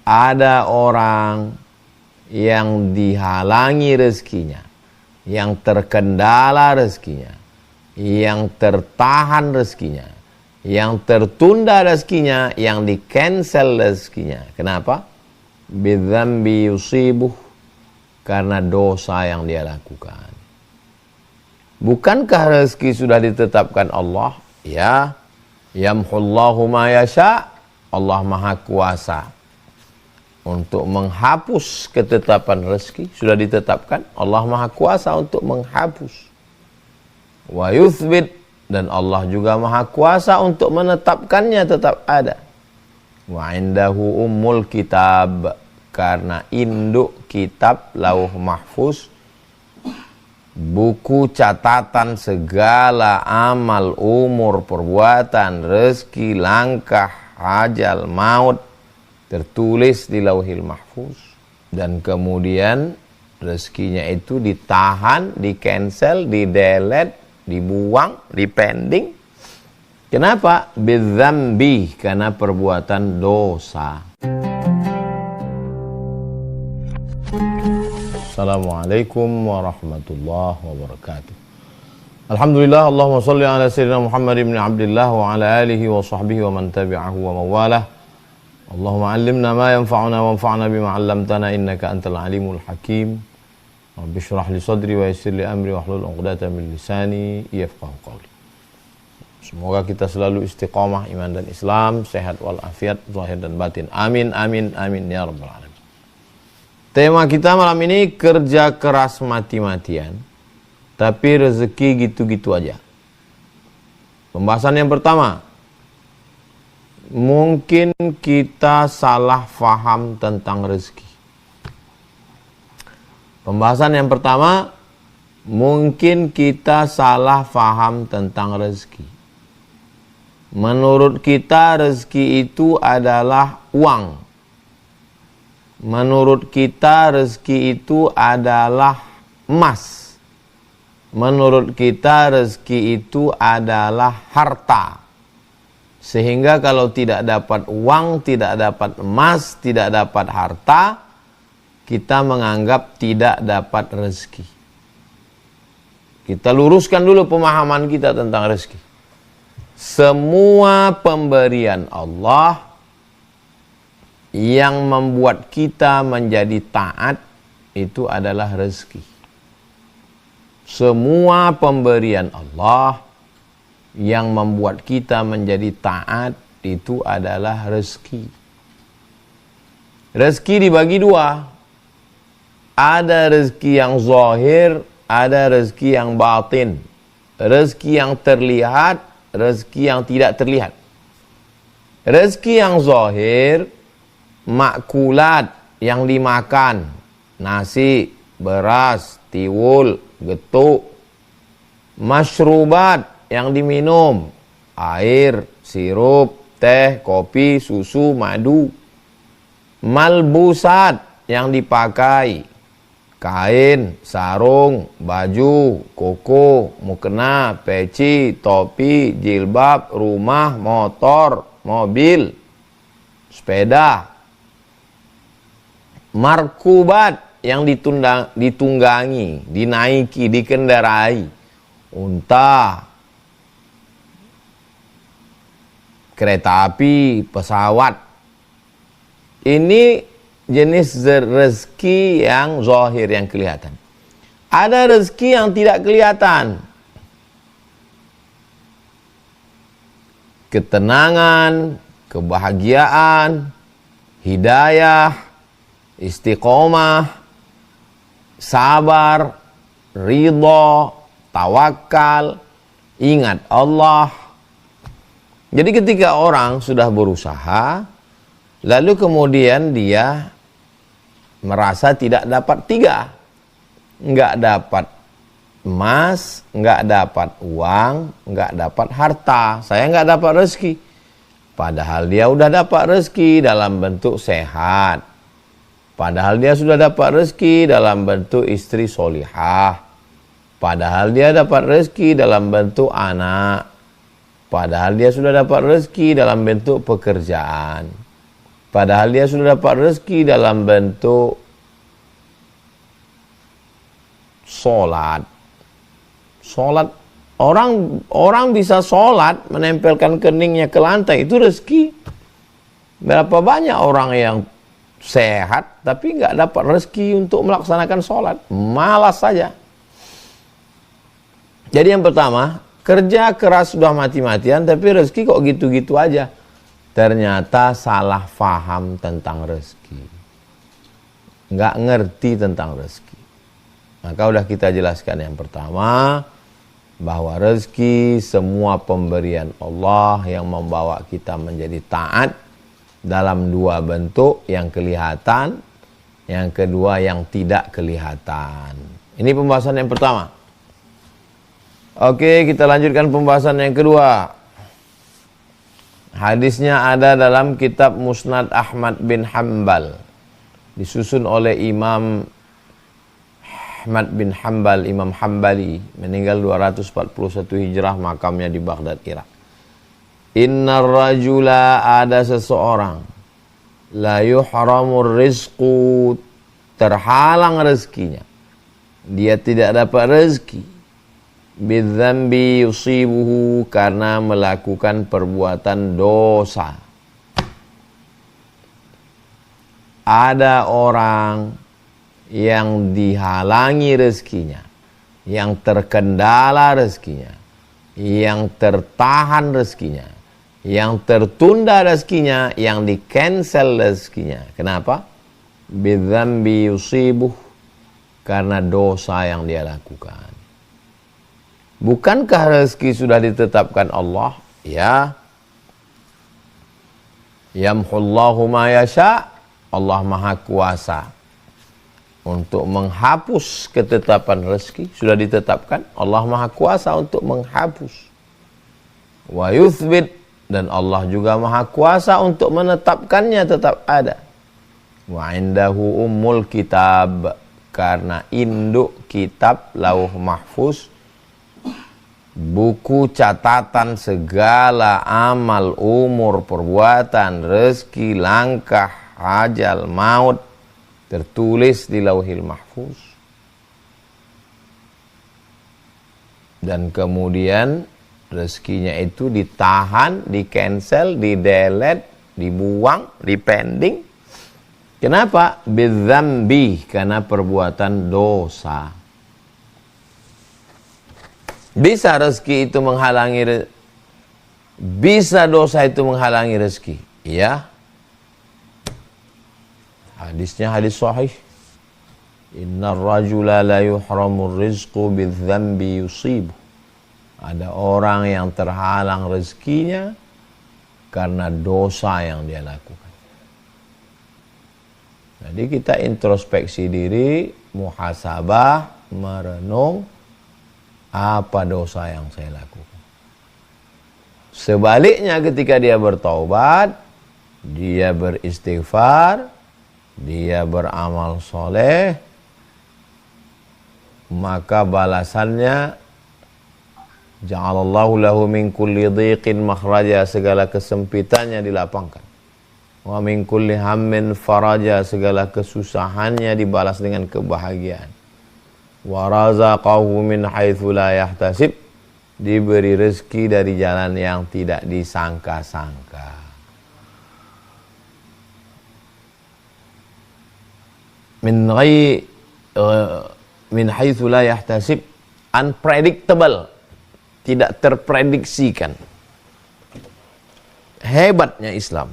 ada orang yang dihalangi rezekinya, yang terkendala rezekinya, yang tertahan rezekinya, yang tertunda rezekinya, yang di-cancel rezekinya. Kenapa? Bidzambi yusibuh, karena dosa yang dia lakukan. Bukankah rezeki sudah ditetapkan Allah? Ya, yamhullahu ma yasha. Allah Maha Kuasa untuk menghapus ketetapan rezeki, sudah ditetapkan. Allah Maha Kuasa untuk menghapus. Wa yuthbit, dan Allah juga Maha Kuasa untuk menetapkannya tetap ada. Wa indahu ummul kitab, karena induk kitab lauh mahfuz, buku catatan segala amal, umur, perbuatan, rezeki, langkah, ajal, maut, tertulis di lauhil mahfuz. Dan kemudian rezekinya itu ditahan, di-cancel, di-delete, dibuang, dipending. Kenapa? Bidzambi, karena perbuatan dosa. Assalamualaikum warahmatullahi wabarakatuh. Alhamdulillah, Allahumma salli ala sayyidina Muhammad ibn Abdullah wa ala alihi wa sahbihi wa man tabi'ahu wa mawalah. Allahumma allimna ma yanfa'una wa anfa'na bima 'allamtana innaka antal alimul hakim. Rabbi shrah li sadri wa yassir li amri wa hlul 'uqdatam min lisani yafqahu qawli. Semoga kita selalu istiqamah iman dan Islam, sehat walafiat zahir dan batin. Amin amin amin ya rabbal alamin. Tema kita malam ini kerja keras mati-matian, tapi rezeki gitu-gitu aja. Pembahasan yang pertama, mungkin kita salah faham tentang rezeki. Pembahasan yang pertama, mungkin kita salah faham tentang rezeki. Menurut kita rezeki itu adalah uang. Menurut kita rezeki itu adalah emas. Menurut kita rezeki itu adalah harta. Sehingga kalau tidak dapat uang, tidak dapat emas, tidak dapat harta, kita menganggap tidak dapat rezeki. Kita luruskan dulu pemahaman kita tentang rezeki. Semua pemberian Allah yang membuat kita menjadi taat itu adalah rezeki. Semua pemberian Allah yang membuat kita menjadi taat itu adalah rezeki. Rezeki dibagi dua. Ada rezeki yang zahir, ada rezeki yang batin. Rezeki yang terlihat, rezeki yang tidak terlihat. Rezeki yang zahir, makulat yang dimakan, nasi, beras, tiwul, getuk. Masyrubat yang diminum, air, sirup, teh, kopi, susu, madu. Malbusat yang dipakai, kain, sarung, baju, koko, mukena, peci, topi, jilbab, rumah, motor, mobil, sepeda. Markubat yang ditunggangi, dinaiki, dikendarai, unta, kereta api, pesawat. Ini jenis rezeki yang zahir, yang kelihatan. Ada rezeki yang tidak kelihatan. Ketenangan, kebahagiaan, hidayah, istiqomah, sabar, ridho, tawakal, ingat Allah. Jadi ketika orang sudah berusaha, lalu kemudian dia merasa tidak dapat tiga. Enggak dapat emas, enggak dapat uang, enggak dapat harta. Saya enggak dapat rezeki. Padahal dia udah dapat rezeki dalam bentuk sehat. Padahal dia sudah dapat rezeki dalam bentuk istri solihah. Padahal dia dapat rezeki dalam bentuk anak. Padahal dia sudah dapat rezeki dalam bentuk pekerjaan. Padahal dia sudah dapat rezeki dalam bentuk sholat. Sholat, orang bisa sholat menempelkan keningnya ke lantai, itu rezeki. Berapa banyak orang yang sehat tapi nggak dapat rezeki untuk melaksanakan sholat, malas saja. Jadi yang pertama, kerja keras sudah mati-matian tapi rezeki kok gitu-gitu aja. Ternyata salah faham tentang rezeki, nggak ngerti tentang rezeki. Maka udah kita jelaskan yang pertama, bahwa rezeki semua pemberian Allah yang membawa kita menjadi taat dalam dua bentuk, yang kelihatan, yang kedua yang tidak kelihatan. Ini pembahasan yang pertama. Oke, kita lanjutkan pembahasan yang kedua. Hadisnya ada dalam kitab Musnad Ahmad bin Hanbal, disusun oleh Imam Ahmad bin Hanbal, Imam Hanbali, meninggal 241 Hijrah, makamnya di Baghdad, Irak. Innar rajula, ada seseorang, la yuhramur rizqu, terhalang rezekinya, dia tidak dapat rezeki, bidzambi yusibuhu, karena melakukan perbuatan dosa. Ada orang yang dihalangi rezekinya, yang terkendala rezekinya, yang tertahan rezekinya, yang tertunda rezekinya, yang di-cancel rezekinya. Kenapa? Bidzambi yusibuh, karena dosa yang dia lakukan. Bukankah rezeki sudah ditetapkan Allah? Ya. Yamhullahu ma yasha. Allah Maha Kuasa untuk menghapus ketetapan rezeki. Sudah ditetapkan. Allah Maha Kuasa untuk menghapus. Wa yuthbit. Dan Allah juga Maha Kuasa untuk menetapkannya tetap ada. Wa indahu ummul kitab. Karena induk kitab lauh mahfuz, buku catatan segala amal, umur, perbuatan, rezeki, langkah, ajal, maut, tertulis di Lauhil Mahfuz. Dan kemudian rezekinya itu ditahan, di-cancel, di-delete, dibuang, dipending. Kenapa? Bidzambi, karena perbuatan dosa. Bisa rezeki itu menghalangi, bisa dosa itu menghalangi rezeki. Iya. Hadisnya hadis sahih. Innar rajula la yuhramur rizqu bidzambi yusibu. Ada orang yang terhalang rezekinya karena dosa yang dia lakukan. Jadi kita introspeksi diri, muhasabah, merenung, apa dosa yang saya lakukan. Sebaliknya ketika dia bertaubat, dia beristighfar, dia beramal soleh, maka balasannya ja'alallahu lahu min kulli dhiqin makhraja, segala kesempitannya dilapangkan. Wa min kulli hammin faraja, segala kesusahannya dibalas dengan kebahagiaan. Wa razaqahu min haitsu la yahtasib, diberi rezeki dari jalan yang tidak disangka-sangka. Min haitsu la yahtasib, unpredictable, tidak terprediksikan. Hebatnya Islam.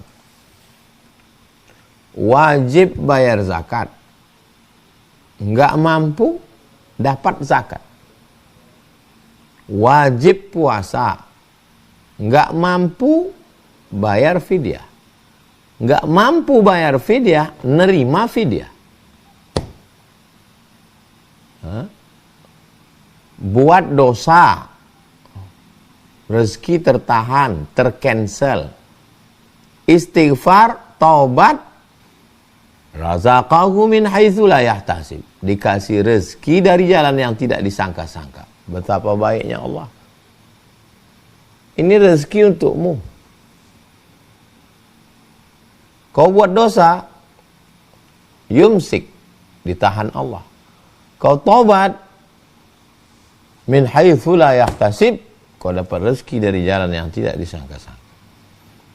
Wajib bayar zakat, enggak mampu dapat zakat. Wajib puasa, enggak mampu bayar fidyah. Enggak mampu bayar fidyah, nerima fidyah. Buat dosa, rezeki tertahan, tercancel. Istighfar, taubat, razaqahu min haitsu la yahtasib, dikasih rezeki dari jalan yang tidak disangka-sangka. Betapa baiknya Allah. Ini rezeki untukmu. Kau buat dosa, yumsik, ditahan Allah. Kau tobat, min haitsu la yahtasib, kau dapat rezeki dari jalan yang tidak disangka-sangka.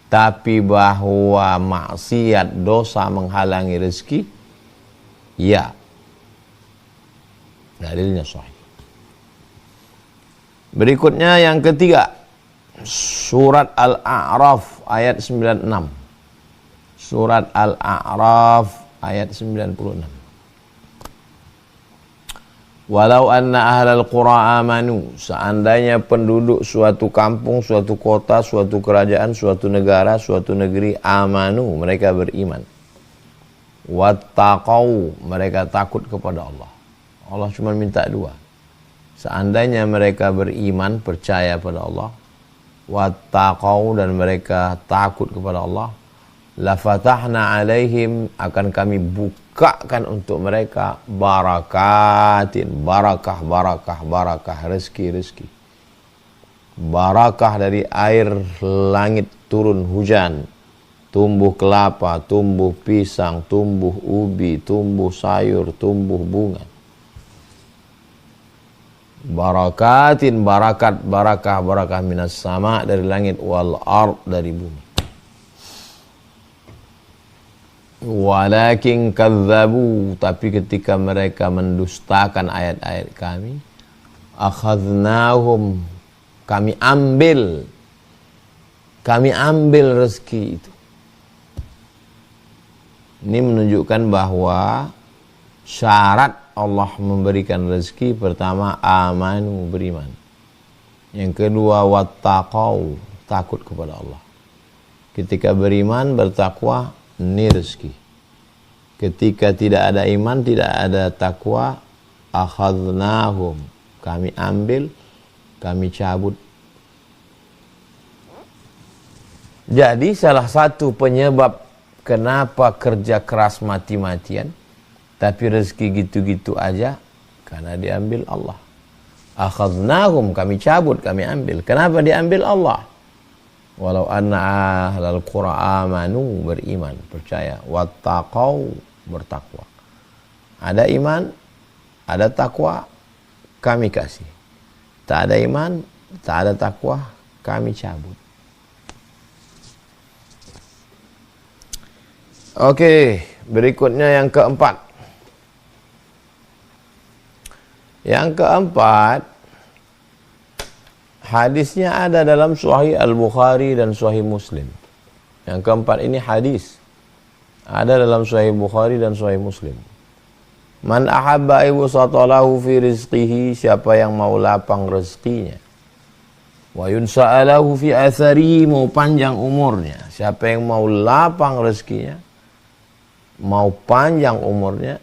Tapi bahwa maksiat, dosa menghalangi rezeki, ya, dalilnya sahih. Berikutnya yang ketiga, surat Al-A'raf ayat 96. Surat Al-A'raf ayat 96. Walau anna ahlal qura amanu, seandainya penduduk suatu kampung, suatu kota, suatu kerajaan, suatu negara, suatu negeri, amanu, mereka beriman. Wattaqau, mereka takut kepada Allah. Allah cuma minta dua. Seandainya mereka beriman, percaya pada Allah, wattaqau, dan mereka takut kepada Allah, la fatahna alaihim, akan kami bukakan untuk mereka barakatin, barakah, barakah, barakah, rezeki, rezeki. Barakah dari air langit turun hujan, tumbuh kelapa, tumbuh pisang, tumbuh ubi, tumbuh sayur, tumbuh bunga. Barakatin, barakat, barakah, barakah minas sama, dari langit, wal ard, dari bumi. Walakin kadzabu, tapi ketika mereka mendustakan ayat-ayat kami, akhadnahum, kami ambil rezeki itu. Ini menunjukkan bahwa syarat Allah memberikan rezeki, pertama amanu, beriman. Yang kedua wattaqau, takut kepada Allah. Ketika beriman, bertakwa, ini rezeki. Ketika tidak ada iman, tidak ada takwa, akhadnahum, kami ambil, kami cabut. Jadi salah satu penyebab kenapa kerja keras mati-matian tapi rezeki gitu-gitu aja, karena diambil Allah. Akhadnahum, kami cabut, kami ambil. Kenapa diambil Allah? Walau anna ahlal qura amanu, beriman, percaya, wattaqau, bertakwa. Ada iman, ada takwa, kami kasih. Tak ada iman, tak ada takwa, kami cabut. Oke, berikutnya yang keempat. Yang keempat, hadisnya ada dalam Sahih Al-Bukhari dan Sahih Muslim. Yang keempat ini hadis ada dalam Sahih Bukhari dan Sahih Muslim. Man ahabba ibsatalahu fi rizqihi, siapa yang mau lapang rezekinya. Wa yunsa'alahu fi athari, mau panjang umurnya. Siapa yang mau lapang rezekinya, mau panjang umurnya,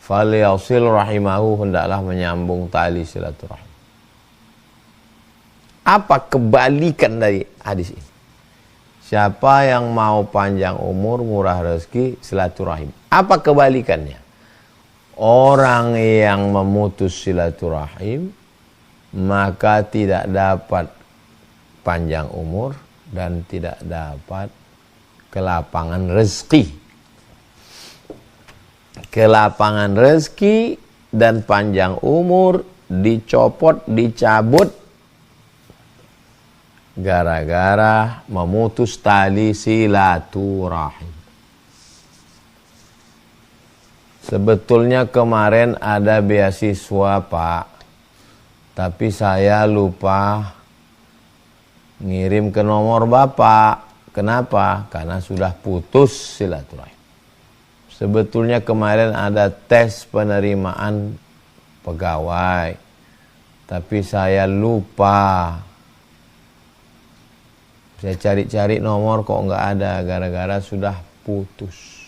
falyasil rahimahu, hendaklah menyambung tali silaturahim. Apa kebalikan dari hadis ini? Siapa yang mau panjang umur, murah rezeki, silaturahim. Apa kebalikannya? Orang yang memutus silaturahim, maka tidak dapat panjang umur dan tidak dapat kelapangan rezeki. Kelapangan rezeki dan panjang umur dicopot, dicabut gara-gara memutus tali silaturahim. Sebetulnya kemarin ada beasiswa, Pak, tapi saya lupa ngirim ke nomor Bapak. Kenapa? Karena sudah putus silaturahim. Sebetulnya kemarin ada tes penerimaan pegawai, tapi saya lupa. Saya cari-cari nomor kok nggak ada, gara-gara sudah putus.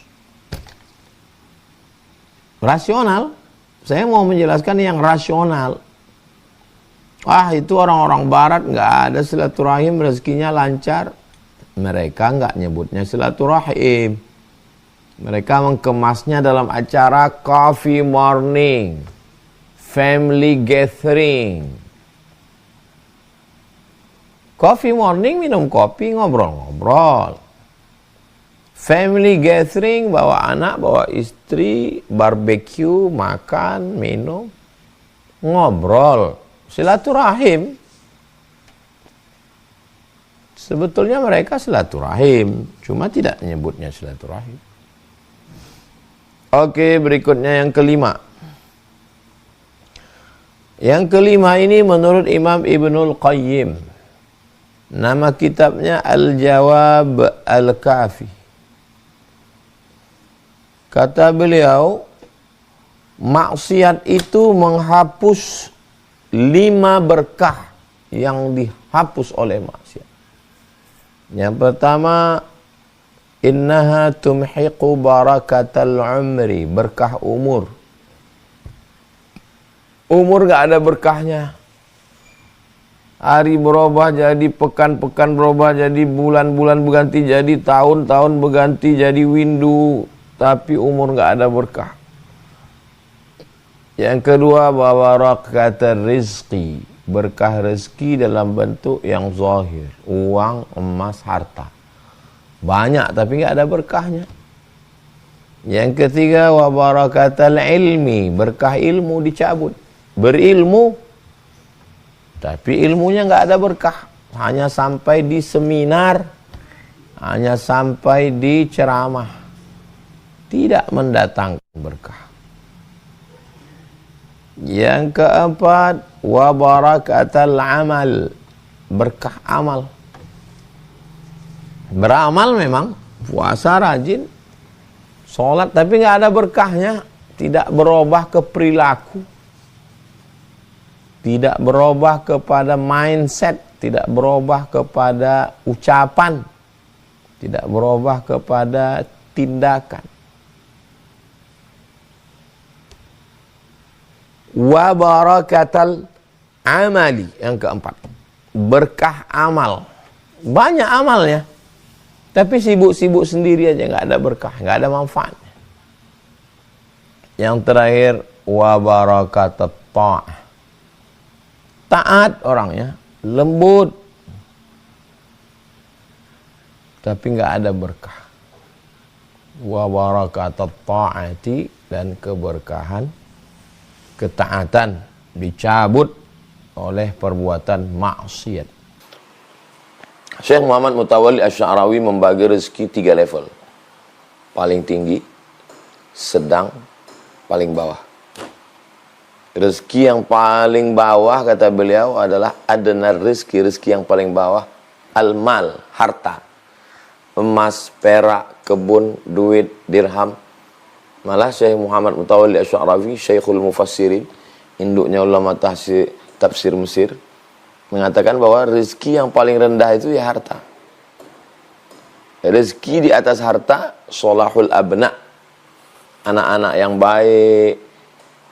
Rasional, saya mau menjelaskan yang rasional. Itu orang-orang barat nggak ada silaturahim, rezekinya lancar. Mereka nggak nyebutnya silaturahim. Mereka mengemasnya dalam acara coffee morning, family gathering. Coffee morning, minum kopi, ngobrol-ngobrol. Family gathering, bawa anak, bawa istri, barbecue, makan, minum, ngobrol, silaturahim. Sebetulnya mereka silaturahim, cuma tidak menyebutnya silaturahim. Oke, berikutnya yang kelima. Yang kelima ini menurut Imam Ibnul Qayyim. Nama kitabnya Al-Jawab Al-Kafi. Kata beliau, maksiat itu menghapus 5 berkah yang dihapus oleh maksiat. Yang pertama, innaha tumhiqu barakatal umri, berkah umur. Umur gak ada berkahnya. Hari berubah jadi pekan-pekan berubah jadi bulan-bulan berganti jadi tahun-tahun berganti jadi windu. Tapi umur nggak ada berkah. Yang kedua, barakatul rizqi, berkah rezeki dalam bentuk yang zahir, uang, emas, harta. Banyak tapi nggak ada berkahnya. Yang ketiga, barakatul ilmi, berkah ilmu dicabut. Berilmu, tapi ilmunya nggak ada berkah. Hanya sampai di seminar, hanya sampai di ceramah. Tidak mendatangkan berkah. Yang keempat, wa barakatul amal, berkah amal. Beramal memang, puasa rajin, sholat, tapi nggak ada berkahnya. Tidak berubah ke perilaku, tidak berubah kepada mindset, tidak berubah kepada ucapan, tidak berubah kepada tindakan. Wa barakatul amali, yang keempat, berkah amal. Banyak amalnya, tapi sibuk-sibuk sendiri aja, nggak ada berkah, nggak ada manfaatnya. Yang terakhir, wa barakatut ta'ah, taat orangnya, lembut, tapi nggak ada berkah. Wa barakatut ta'ati, dan keberkahan ketaatan dicabut oleh perbuatan maksiat. Syekh Muhammad Mutawalli Asy-Sya'rawi membagi rezeki 3 level. Paling tinggi, sedang, paling bawah. Rezeki yang paling bawah kata beliau adalah adna rezeki, rezeki yang paling bawah al-mal, harta. Emas, perak, kebun, duit, dirham. Malah Syekh Muhammad Mutawalli Asy-Sya'rawi, Syekhul Mufassirin, induknya ulama tafsir Mesir, mengatakan bahwa rezeki yang paling rendah itu ya harta. Rezeki di atas harta, sholahul abna, anak-anak yang baik,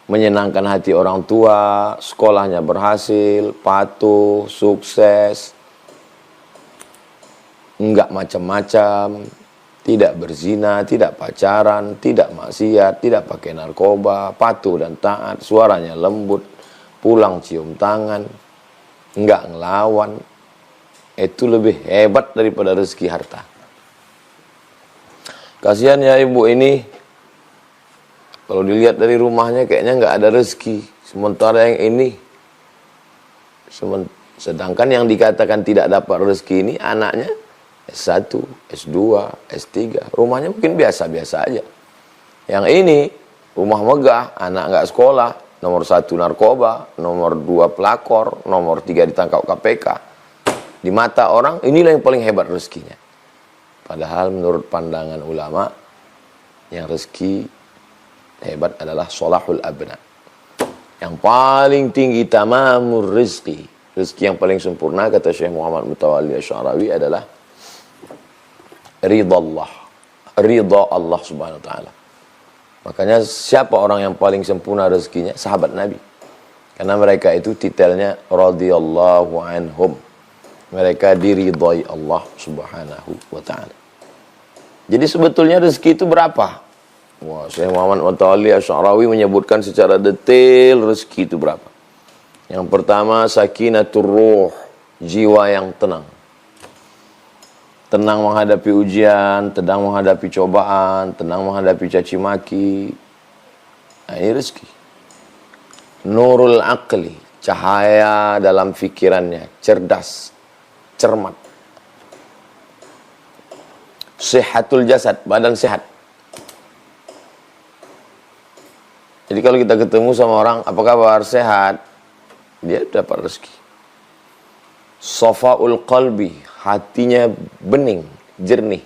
menyenangkan hati orang tua, sekolahnya berhasil, patuh, sukses, enggak macam-macam, tidak berzina, tidak pacaran, tidak maksiat, tidak pakai narkoba, patuh dan taat, suaranya lembut, pulang cium tangan, enggak ngelawan. Itu lebih hebat daripada rezeki harta. Kasihan ya ibu ini, kalau dilihat dari rumahnya kayaknya enggak ada rezeki. Sementara yang ini, sedangkan yang dikatakan tidak dapat rezeki ini anaknya S1, S2, S3, rumahnya mungkin biasa-biasa aja. Yang ini, rumah megah, anak nggak sekolah, nomor 1 narkoba, nomor 2 pelakor, nomor 3 ditangkap KPK. Di mata orang, inilah yang paling hebat rezekinya. Padahal menurut pandangan ulama, yang rezeki hebat adalah sholahul abna. Yang paling tinggi tamamur rizki. Rezeki yang paling sempurna, kata Syekh Muhammad Mutawalli Asy-Sya'rawi, adalah ridha Allah, ridha Allah subhanahu wa ta'ala. Makanya siapa orang yang paling sempurna rezekinya? Sahabat Nabi. Karena mereka itu titelnya radhiyallahu anhum. Mereka diridhai Allah subhanahu wa ta'ala. Jadi sebetulnya rezeki itu berapa? Wah, Syekh Muhammad Mutawalli Asy-Sya'rawi menyebutkan secara detail rezeki itu berapa. Yang pertama, sakinatur ruh, jiwa yang tenang. tenang menghadapi ujian, tenang menghadapi cobaan, tenang menghadapi caci maki. Nah, ini rezeki. Nurul aqli, cahaya dalam fikirannya, cerdas, cermat. Sehatul jasad, badan sehat. Jadi kalau kita ketemu sama orang, apa kabar, sehat, dia dapat rezeki. Safaul qalbi, hatinya bening, jernih.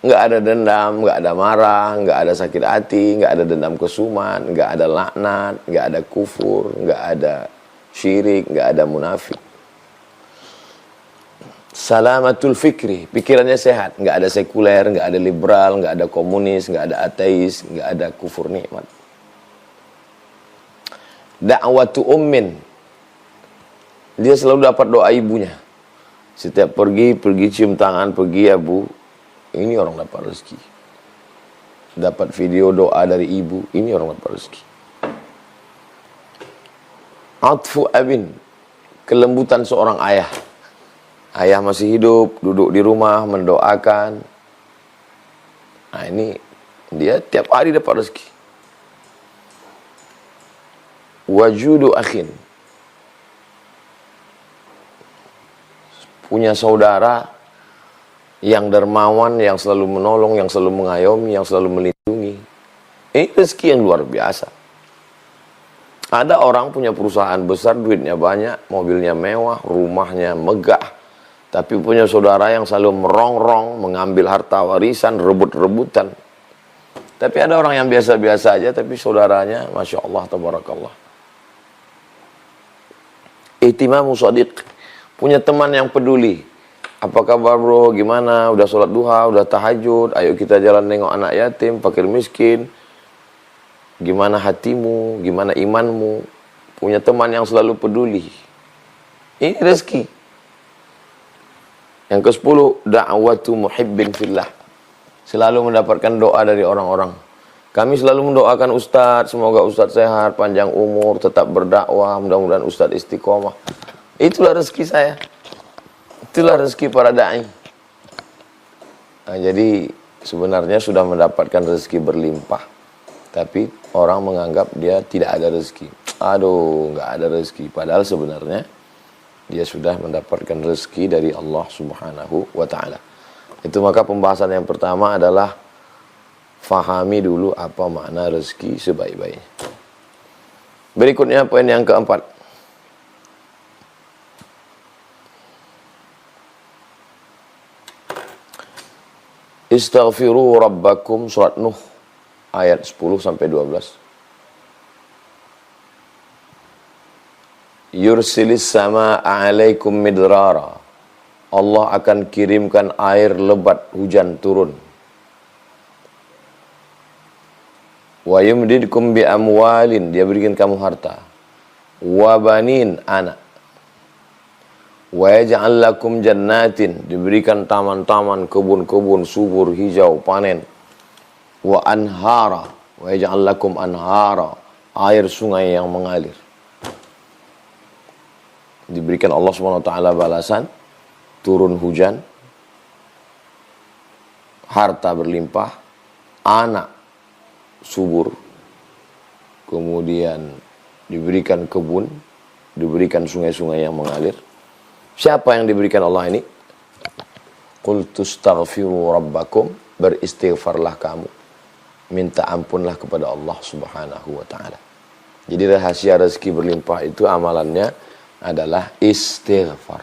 Nggak ada dendam, nggak ada marah, nggak ada sakit hati, nggak ada dendam kesuman, nggak ada laknat, nggak ada kufur, nggak ada syirik, nggak ada munafik. Salamatul fikri, pikirannya sehat, nggak ada sekuler, nggak ada liberal, nggak ada komunis, nggak ada ateis, nggak ada kufur nikmat. Da'watu ummin, dia selalu dapat doa ibunya. Setiap pergi cium tangan, pergi ya bu, ini orang dapat rezeki. Dapat video doa dari ibu, ini orang dapat rezeki. Atfu abin, kelembutan seorang ayah. Ayah masih hidup, duduk di rumah, mendoakan. Nah ini, dia tiap hari dapat rezeki. Wajudu akhin, punya saudara yang dermawan, yang selalu menolong, yang selalu mengayomi, yang selalu melindungi. Ini rezeki yang luar biasa. Ada orang punya perusahaan besar, duitnya banyak, mobilnya mewah, rumahnya megah, tapi punya saudara yang selalu merongrong, mengambil harta warisan, rebut-rebutan. Tapi ada orang yang biasa-biasa aja, tapi saudaranya, Masya Allah, Tabarakallah. Ihtimamu shadiq, punya teman yang peduli. Apa kabar bro, gimana, udah sholat duha, udah tahajud, ayo kita jalan nengok anak yatim, fakir miskin. Gimana hatimu, gimana imanmu. Punya teman yang selalu peduli. Ini rezeki. Yang ke-10, da'watu muhibbin fillah, selalu mendapatkan doa dari orang-orang. Kami selalu mendoakan Ustadz, semoga Ustadz sehat, panjang umur, tetap berdakwah, mudah-mudahan Ustadz istiqomah. Itulah rezeki saya. Itulah rezeki para da'i. Nah, jadi sebenarnya sudah mendapatkan rezeki berlimpah, tapi orang menganggap dia tidak ada rezeki. Aduh, nggak ada rezeki. Padahal sebenarnya dia sudah mendapatkan rezeki dari Allah Subhanahu wa ta'ala. Itu maka pembahasan yang pertama adalah fahami dulu apa makna rezeki sebaik-baiknya. Berikutnya poin yang keempat. Istaghfiru rabbakum, surat Nuh ayat 10 sampai 12. Yursilis sama alaikum midrara, Allah akan kirimkan air lebat, hujan turun. Wa yumdidkum bi amwalin, dia berikan kamu harta. Wa banin, anak. Wa yaj'al lakum jannatin, diberikan taman-taman, kebun-kebun subur, hijau, panen. Wa anhara, wa yaj'al lakum anhara, air sungai yang mengalir. Diberikan Allah SWT balasan, turun hujan, harta berlimpah, anak subur, kemudian diberikan kebun, diberikan sungai-sungai yang mengalir. Siapa yang diberikan Allah ini? Qul tustaghfiru rabbakum, beristighfarlah kamu, minta ampunlah kepada Allah Subhanahu wa ta'ala. Jadi rahasia rezeki berlimpah itu amalannya adalah istighfar.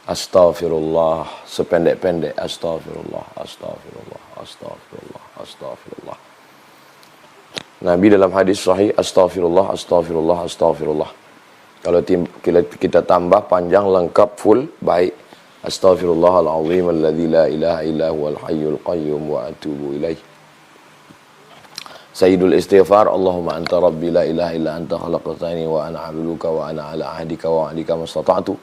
Astaghfirullah, sependek-pendek astagfirullah, astagfirullah, astagfirullah, astagfirullah. Nabi dalam hadis sahih, astaghfirullah, astaghfirullah, astaghfirullah. Kalau kita tambah panjang, lengkap, full, baik. Astaghfirullahaladzim alladzi la ilaha illa huwal hayyul qayyum wa atubu ilaih. Sayyidul istighfar, Allahumma anta rabbi la ilaha illa anta khalaqtani wa ana 'abduka wa ana 'ala ahdika wa wa'dika mastata'tu.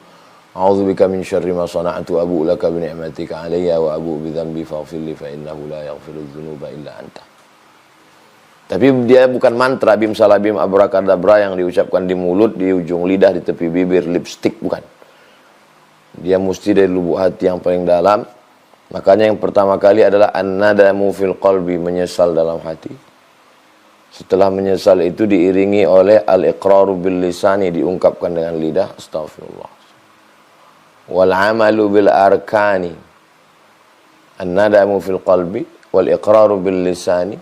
A'udzubika min syarri ma sana'tu, abu'u laka bi ni'matika 'alayya wa abu'u bi dhanbi faghfir li fa innahu la yaghfiru dzunuba illa anta. Tapi dia bukan mantra bim salabim abrakadabra yang diucapkan di mulut, di ujung lidah, di tepi bibir, lipstick, bukan. Dia mesti dari lubuk hati yang paling dalam, Makanya yang pertama kali adalah an-nadamu fil qalbi, menyesal dalam hati. Setelah menyesal itu diiringi oleh al-iqraru bil lisani, diungkapkan dengan lidah, astaghfirullah. Wal amalu bil arkani. An-nadamu fil qalbi wal iqraru bil lisani.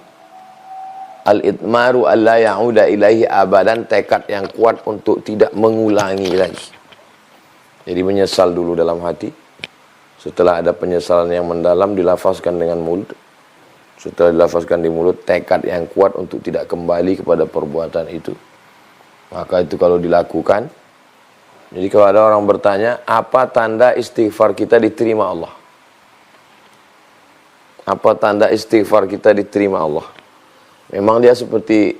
Al-itmaru alla ya'uda ilaihi abadan, tekad yang kuat untuk tidak mengulangi lagi. Jadi menyesal dulu dalam hati. Setelah ada penyesalan yang mendalam, dilafazkan dengan mulut. Setelah dilafazkan di mulut, tekad yang kuat untuk tidak kembali kepada perbuatan itu. Maka itu kalau dilakukan. Jadi kalau ada orang bertanya, apa tanda istighfar kita diterima Allah? Apa tanda istighfar kita diterima Allah? Memang dia seperti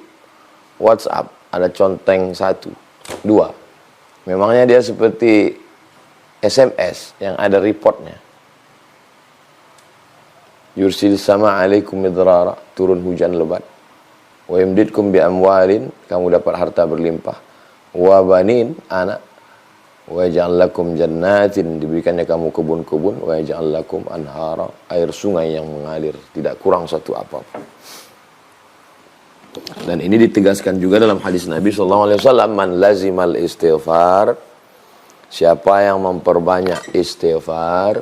WhatsApp, ada conteng 1, 2. Memangnya dia seperti SMS yang ada reportnya. Yursil sama alaikum midrara, turun hujan lebat. Wa yumdidkum bi amwalin, kamu dapat harta berlimpah. Wa banin, anak. Wa yaj'al lakum jannatin, diberikannya kamu kebun-kebun. Wa yaj'al lakum anhara, air sungai yang mengalir, tidak kurang satu apapun. Dan ini ditegaskan juga dalam hadis Nabi SAW, man lazimal istighfar, siapa yang memperbanyak istighfar,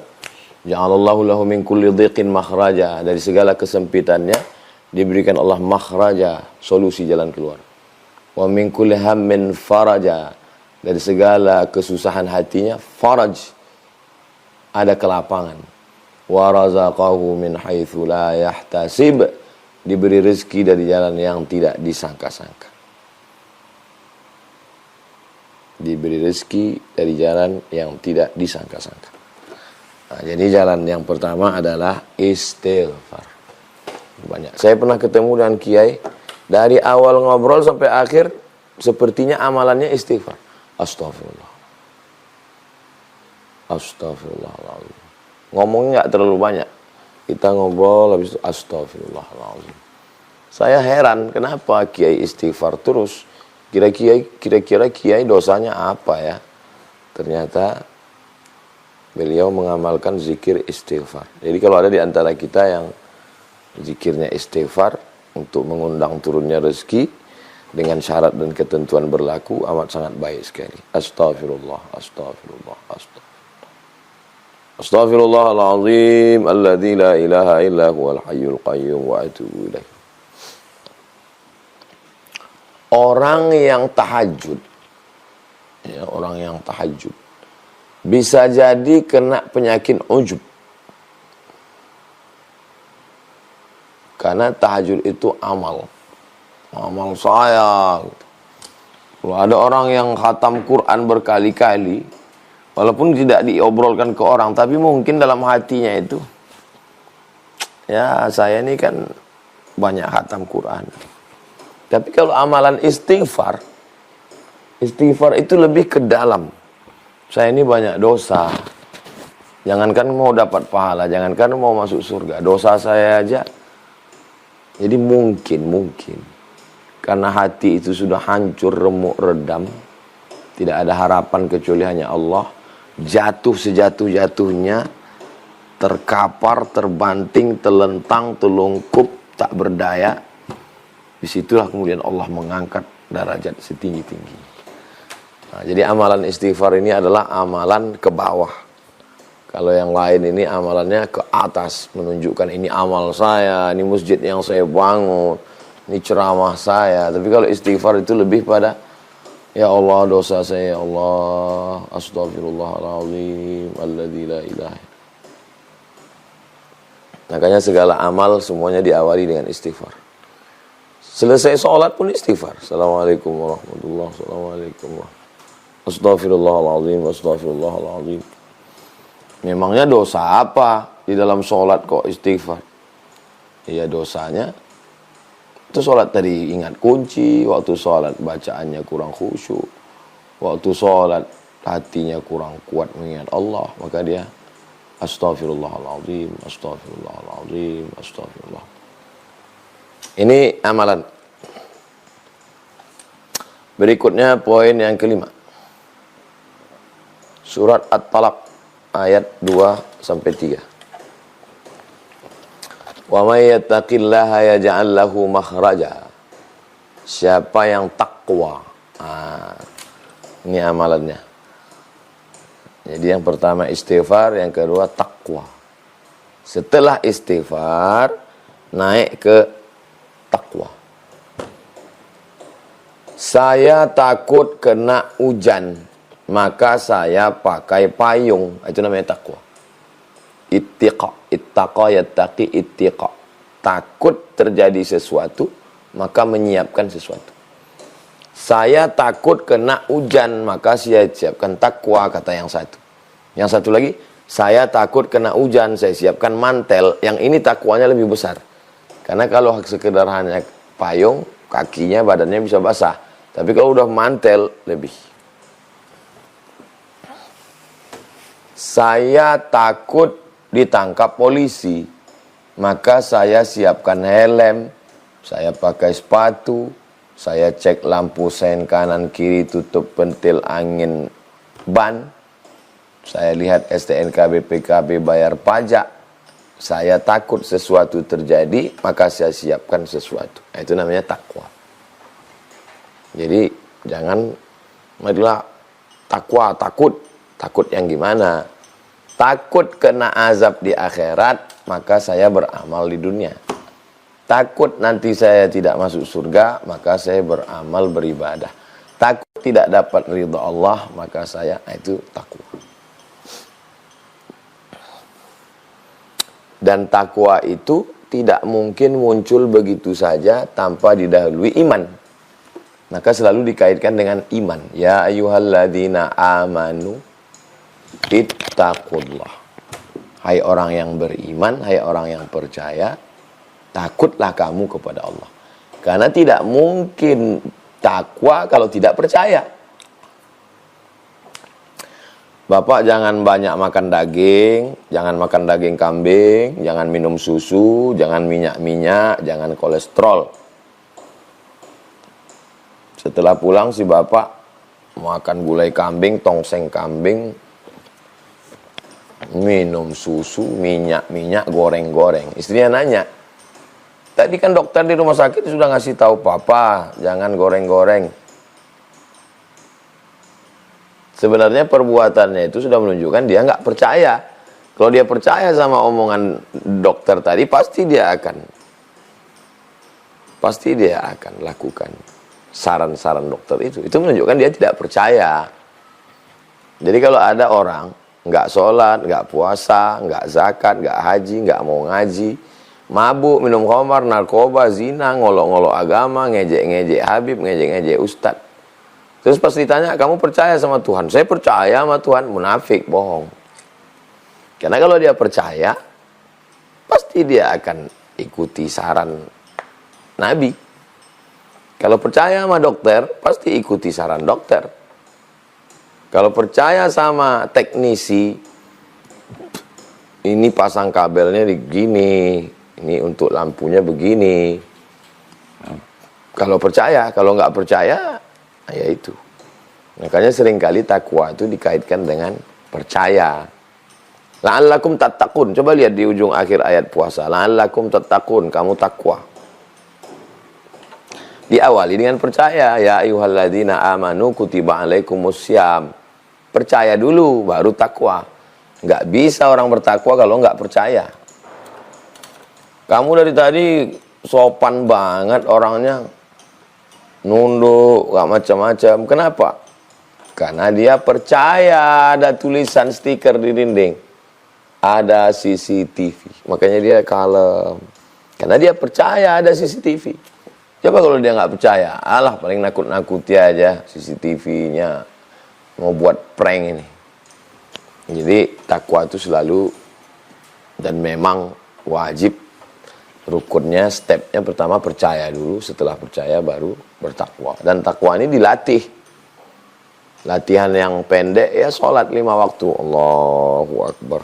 ja'alallahu lahu min kulli dhiqin makhraja, dari segala kesempitannya diberikan Allah makhraja, solusi jalan keluar. Wa min kulli hammin faraja, dari segala kesusahan hatinya faraj, ada kelapangan. Wa razaqahu min haitsu la yahtasib, diberi rezeki dari jalan yang tidak disangka-sangka. Diberi rezeki dari jalan yang tidak disangka-sangka. Nah, jadi jalan yang pertama adalah istighfar. Banyak. Saya pernah ketemu dengan kiai, dari awal ngobrol sampai akhir sepertinya amalannya istighfar. Astagfirullah. Astagfirullahaladzim. Ngomongnya nggak terlalu banyak. Kita ngobrol habis itu astagfirullahaladzim. Saya heran kenapa kiai istighfar terus. Kira-kira kiai dosanya apa ya? Ternyata beliau mengamalkan zikir istighfar. Jadi kalau ada di antara kita yang zikirnya istighfar untuk mengundang turunnya rezeki dengan syarat dan ketentuan berlaku, amat sangat baik sekali. Astaghfirullah, astaghfirullah, astaghfirullah. Astaghfirullahaladzim alladzi la ilaha illa huwal hayyul qayyum wa atubu ilaih. Orang yang tahajud, ya, orang yang tahajud bisa jadi kena penyakit ujub. Karena tahajud itu amal saya. Kalau ada orang yang khatam Quran berkali-kali, walaupun tidak diobrolkan ke orang, tapi mungkin dalam hatinya itu, ya saya ini kan banyak khatam Quran. Tapi kalau amalan istighfar itu lebih ke dalam. Saya ini banyak dosa. Jangankan mau dapat pahala, jangankan mau masuk surga, dosa saya aja. Jadi mungkin karena hati itu sudah hancur, remuk, redam, tidak ada harapan kecuali hanya Allah, jatuh sejatuh-jatuhnya, terkapar, terbanting, telentang, telungkup, tak berdaya. Disitulah kemudian Allah mengangkat derajat setinggi-tinggi. Nah, jadi amalan istighfar ini adalah amalan ke bawah. Kalau yang lain ini amalannya ke atas, menunjukkan ini amal saya, ini masjid yang saya bangun, ini ceramah saya. Tapi kalau istighfar itu lebih pada, ya Allah dosa saya, ya Allah, astagfirullahaladzim, alladzi la ilaha. Makanya segala amal semuanya diawali dengan istighfar. Selesai sholat pun istighfar. Assalamualaikum warahmatullahi wabarakatuh. Assalamualaikum warahmatullahi wabarakatuh. Astaghfirullahaladzim, astaghfirullahaladzim. Memangnya dosa apa di dalam sholat kok istighfar? Iya dosanya itu sholat tadi ingat kunci, waktu sholat bacaannya kurang khusyuk, waktu sholat hatinya kurang kuat mengingat Allah, maka dia astaghfirullahaladzim, astaghfirullahaladzim, astaghfirullah. Ini amalan. Berikutnya poin yang kelima. Surat At-Talaq ayat 2-3. Wa may yattaqillaha yaj'al lahu makhraja. Siapa yang takwa. Ini amalannya. Jadi yang pertama istighfar, yang kedua takwa. Setelah istighfar, naik ke takwa. Saya takut kena hujan, maka saya pakai payung. Itu namanya takwa. Ittaqa yattaqi ittiqa. Takut terjadi sesuatu, maka menyiapkan sesuatu. Saya takut kena hujan, maka saya siapkan takwa, kata yang satu. Yang satu lagi, saya takut kena hujan, saya siapkan mantel. Yang ini takwanya lebih besar. Karena kalau sekedar hanya payung, kakinya, badannya bisa basah. Tapi kalau udah mantel, lebih. Saya takut ditangkap polisi, maka saya siapkan helm, saya pakai sepatu, saya cek lampu sein kanan kiri, tutup pentil angin ban, saya lihat STNK BPKB bayar pajak. Saya takut sesuatu terjadi, maka saya siapkan sesuatu. Itu namanya takwa. Jadi jangan marilah takwa, takut yang gimana? Takut kena azab di akhirat, maka saya beramal di dunia. Takut nanti saya tidak masuk surga, maka saya beramal beribadah. Takut tidak dapat ridha Allah, maka saya, itu takwa. Dan takwa itu tidak mungkin muncul begitu saja tanpa didahului iman. Maka selalu dikaitkan dengan iman. Ya ayyuhalladzina amanu ittaqullah. Hai orang yang beriman, hai orang yang percaya, takutlah kamu kepada Allah. Karena tidak mungkin takwa kalau tidak percaya. Bapak jangan banyak makan daging, jangan makan daging kambing, jangan minum susu, jangan minyak-minyak, jangan kolesterol. Setelah pulang si bapak makan gulai kambing, tongseng kambing, minum susu, minyak-minyak, goreng-goreng. Istrinya nanya, tadi kan dokter di rumah sakit sudah ngasih tahu papa, jangan goreng-goreng. Sebenarnya perbuatannya itu sudah menunjukkan dia nggak percaya. Kalau dia percaya sama omongan dokter tadi, pasti dia akan lakukan saran-saran dokter itu. Itu menunjukkan dia tidak percaya. Jadi kalau ada orang nggak sholat, nggak puasa, nggak zakat, nggak haji, nggak mau ngaji, mabuk, minum khamar, narkoba, zina, ngolok-ngolok agama, ngejek-ngejek Habib, ngejek-ngejek Ustadz. Terus pas ditanya, kamu percaya sama Tuhan? Saya percaya sama Tuhan. Munafik, bohong. Karena kalau dia percaya, pasti dia akan ikuti saran Nabi. Kalau percaya sama dokter, pasti ikuti saran dokter. Kalau percaya sama teknisi, ini pasang kabelnya begini, ini untuk lampunya begini. Kalau percaya, kalau nggak percaya, ya itu. Makanya seringkali takwa itu dikaitkan dengan percaya. La'allakum tattaqun. Coba lihat di ujung akhir ayat puasa. La'allakum tattaqun. Kamu takwa. Diawali dengan percaya. Ya ayyuhalladzina amanu kutiba alaikumussyam. Percaya dulu, baru takwa. Nggak bisa orang bertakwa kalau nggak percaya. Kamu dari tadi sopan banget orangnya. Nunduk, gak macam-macam. Kenapa? Karena dia percaya ada tulisan stiker di dinding. Ada CCTV. Makanya dia kalem. Karena dia percaya ada CCTV. Coba kalau dia nggak percaya, alah paling nakut-nakuti aja CCTV-nya. Mau buat prank ini. Jadi takwa itu selalu, dan memang wajib, rukunnya, stepnya pertama percaya dulu, setelah percaya baru bertakwa. Dan takwa ini dilatih. Latihan yang pendek ya sholat 5 waktu. Allahu Akbar.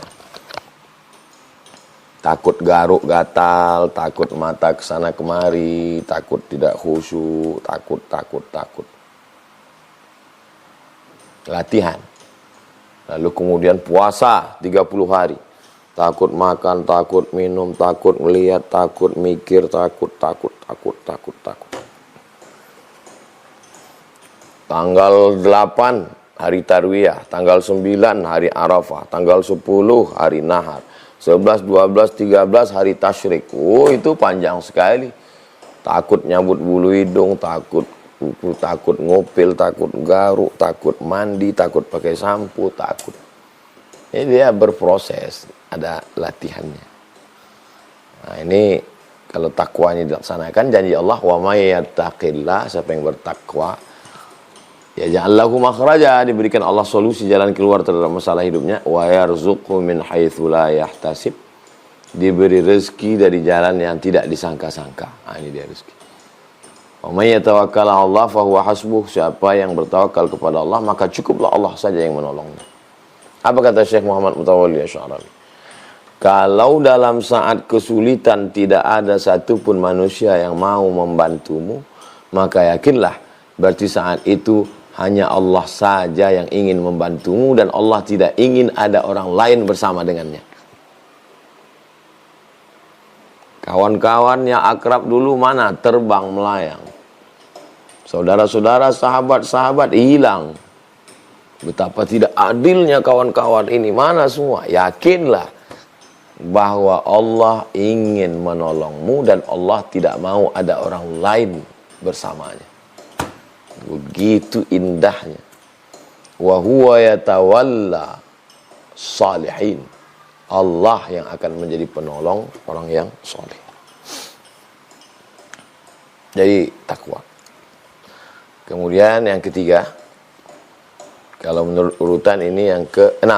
Takut garuk gatal, takut mata kesana kemari, takut tidak khusyuk, takut. Latihan. Lalu kemudian puasa 30 hari. Takut makan, takut minum, takut melihat, takut mikir, takut. Tanggal 8 hari Tarwiyah, tanggal 9 hari Arafah, tanggal 10 hari Nahar, 11, 12, 13 hari Tasyrik. Oh, itu panjang sekali. Takut nyabut bulu hidung, takut ngupil, takut garuk, takut mandi, takut pakai sampo, takut. Ini dia berproses, ada latihannya. Nah, ini kalau takwanya dilaksanakan, janji Allah, wa may yattaqillah, siapa yang bertakwa, ya ja'allahu makhraja, diberikan Allah solusi jalan keluar terhadap masalah hidupnya, wa yarzuqhu min haitsu la yahtasib, diberi rezeki dari jalan yang tidak disangka-sangka. Nah, ini dia rezeki. Wa may yatawakkal 'ala Allah fa huwa hasbuh, siapa yang bertawakal kepada Allah maka cukuplah Allah saja yang menolongnya. Apa kata Syekh Muhammad Mutawalli Asy'ari? Kalau dalam saat kesulitan tidak ada satupun manusia yang mau membantumu, maka yakinlah berarti saat itu hanya Allah saja yang ingin membantumu dan Allah tidak ingin ada orang lain bersama dengannya. Kawan-kawan yang akrab dulu mana? Terbang melayang. Saudara-saudara, sahabat-sahabat hilang. Betapa tidak adilnya kawan-kawan ini. Mana semua? Yakinlah bahwa Allah ingin menolongmu dan Allah tidak mau ada orang lain bersamanya. Begitu indahnya. Wa huwa yatawalla salihin. Allah yang akan menjadi penolong orang yang soleh. Jadi takwa. Kemudian yang ketiga, kalau menurut urutan ini yang ke-6.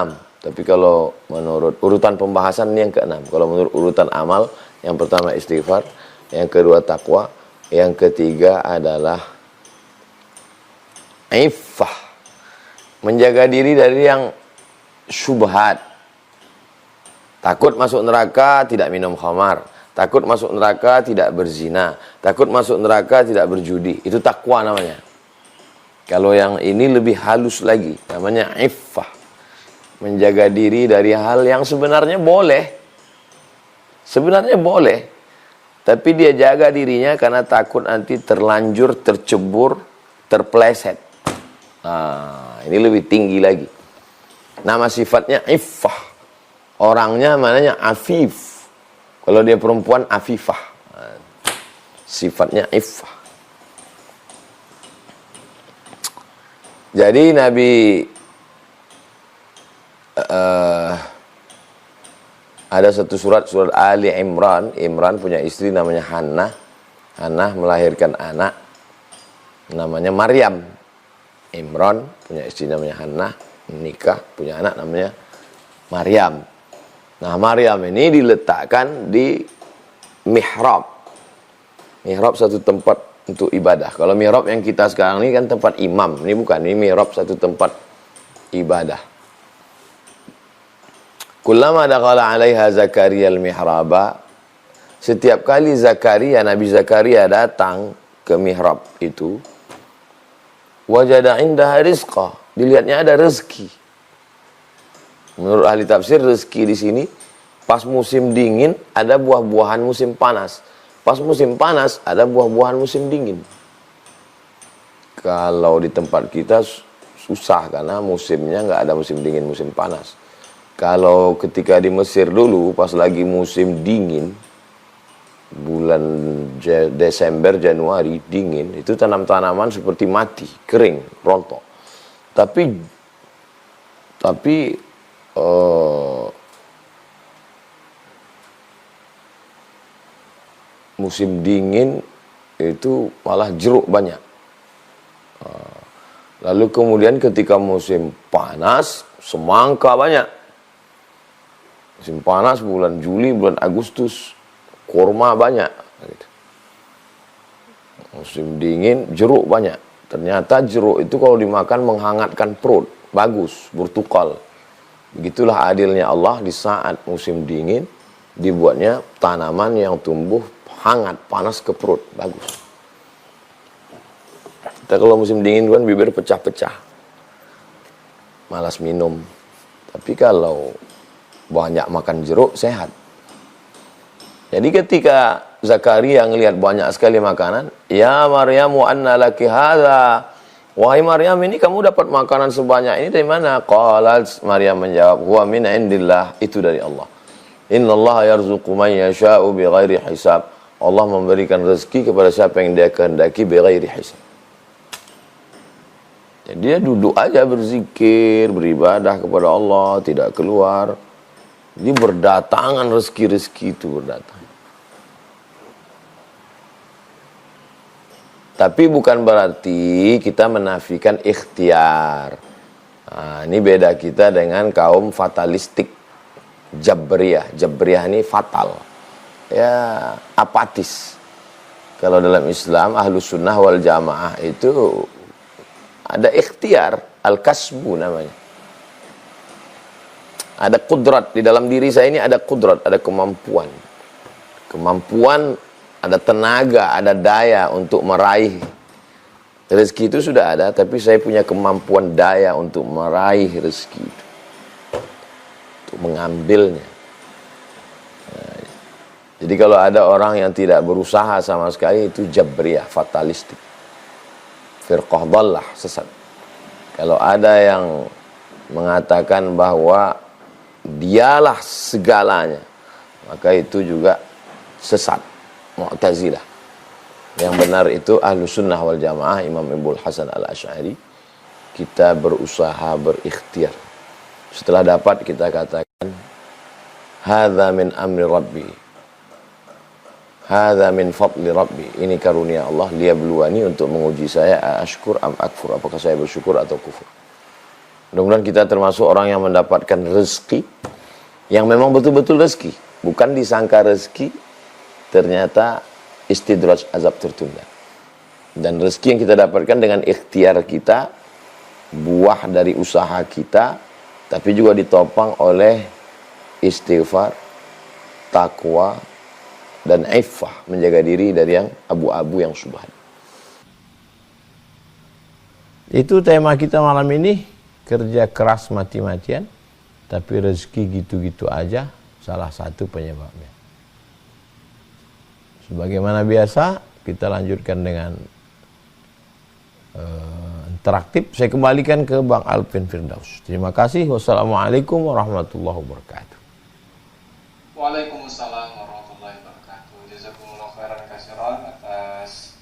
Tapi kalau menurut urutan pembahasan ini yang ke-6. Kalau menurut urutan amal, yang pertama istighfar, yang kedua takwa, yang ketiga adalah iffah. Menjaga diri dari yang syubhat. Takut masuk neraka, tidak minum khamar. Takut masuk neraka, tidak berzina. Takut masuk neraka, tidak berjudi. Itu takwa namanya. Kalau yang ini lebih halus lagi, namanya iffah. Menjaga diri dari hal yang sebenarnya boleh. Sebenarnya boleh. Tapi dia jaga dirinya karena takut nanti terlanjur, tercebur, terpleset. Nah, ini lebih tinggi lagi. Nama sifatnya iffah. Orangnya mananya afif. Kalau dia perempuan afifah. Nah, sifatnya iffah. Jadi Nabi ada satu surat Ali Imran. Imran punya istri namanya Hannah. Hannah melahirkan anak namanya Maryam. Imran punya istri namanya Hannah, nikah, punya anak namanya Maryam. Nah, Maryam ini diletakkan di mihrab. Mihrab satu tempat untuk ibadah. Kalau mihrab yang kita sekarang ini kan tempat imam. Ini bukan, ini mihrab satu tempat ibadah. Kullama dakhala 'alaiha Zakaria al-mihraba, setiap kali Nabi Zakaria datang ke mihrab itu, wajada indaha rizqa, dilihatnya ada rezeki. Menurut ahli tafsir, rezeki di sini pas musim dingin ada buah-buahan musim panas. Pas musim panas ada buah-buahan musim dingin. Kalau di tempat kita susah karena musimnya nggak ada musim dingin, musim panas. Kalau ketika di Mesir dulu pas lagi musim dingin, bulan Desember, Januari dingin, itu tanaman-tanaman seperti mati, kering, rontok. Tapi musim dingin itu malah jeruk banyak. Lalu kemudian ketika musim panas, semangka banyak. Musim panas bulan Juli, bulan Agustus, kurma banyak. Musim dingin, jeruk banyak. Ternyata jeruk itu kalau dimakan menghangatkan perut, bagus, bertukal. Begitulah adilnya Allah, di saat musim dingin dibuatnya tanaman yang tumbuh hangat, panas ke perut, bagus. Kita kalau musim dingin kan bibir pecah-pecah, malas minum. Tapi kalau banyak makan jeruk sehat. Jadi ketika Zakaria ngelihat banyak sekali makanan, ya Maryamu anna laki hadza. Wahai Maryam, ini kamu dapat makanan sebanyak ini dari mana? Qalat, Maryam menjawab, huwa min indillah, itu dari Allah. Innallaha yarzuqu man yasha'u bighairi hisab. Allah memberikan rezeki kepada siapa yang Dia kehendaki bighairi hisab. Jadi dia duduk aja berzikir, beribadah kepada Allah, tidak keluar. Jadi berdatangan rezeki-rezeki itu berdatang. Tapi bukan berarti kita menafikan ikhtiar. Nah, ini beda kita dengan kaum fatalistik. Jabriyah. Jabriyah ini fatal. Ya, apatis. Kalau dalam Islam, Ahlus Sunnah wal Jamaah itu ada ikhtiar, al-kasbu namanya. Ada kudrat, di dalam diri saya ini ada kudrat, ada kemampuan. Kemampuan, ada tenaga, ada daya untuk meraih. Rezeki itu sudah ada, tapi saya punya kemampuan daya untuk meraih rezeki itu. Untuk mengambilnya. Nah, jadi kalau ada orang yang tidak berusaha sama sekali, itu jabriyah, fatalistik. Firqah dhallah, sesat. Kalau ada yang mengatakan bahwa dialah segalanya, maka itu juga sesat, Mu'tazilah. Yang benar itu Ahlus Sunnah wal Jamaah, Imam Ibnu Hasan al-Asy'ari. Kita berusaha, berikhtiar. Setelah dapat kita katakan, hadza min amri rabbi, hadza min fadli rabbi. Ini karunia Allah, liyabluwani, untuk menguji saya, ashkur am akfur, apakah saya bersyukur atau kufur. Mudah-mudahan kita termasuk orang yang mendapatkan rezeki yang memang betul-betul rezeki, bukan disangka rezeki, ternyata istidraj, azab tertunda. Dan rezeki yang kita dapatkan dengan ikhtiar kita, buah dari usaha kita, tapi juga ditopang oleh istighfar, takwa, dan iffah, menjaga diri dari yang abu-abu, yang syubhat. Itu tema kita malam ini, kerja keras mati-matian, tapi rezeki gitu-gitu aja, salah satu penyebabnya. Sebagaimana biasa, kita lanjutkan dengan interaktif. Saya kembalikan ke Bang Alvin Firdaus. Terima kasih. Wassalamualaikum warahmatullahi wabarakatuh. Waalaikumsalam warahmatullahi wabarakatuh. Jazakumullah khairan katsiran atas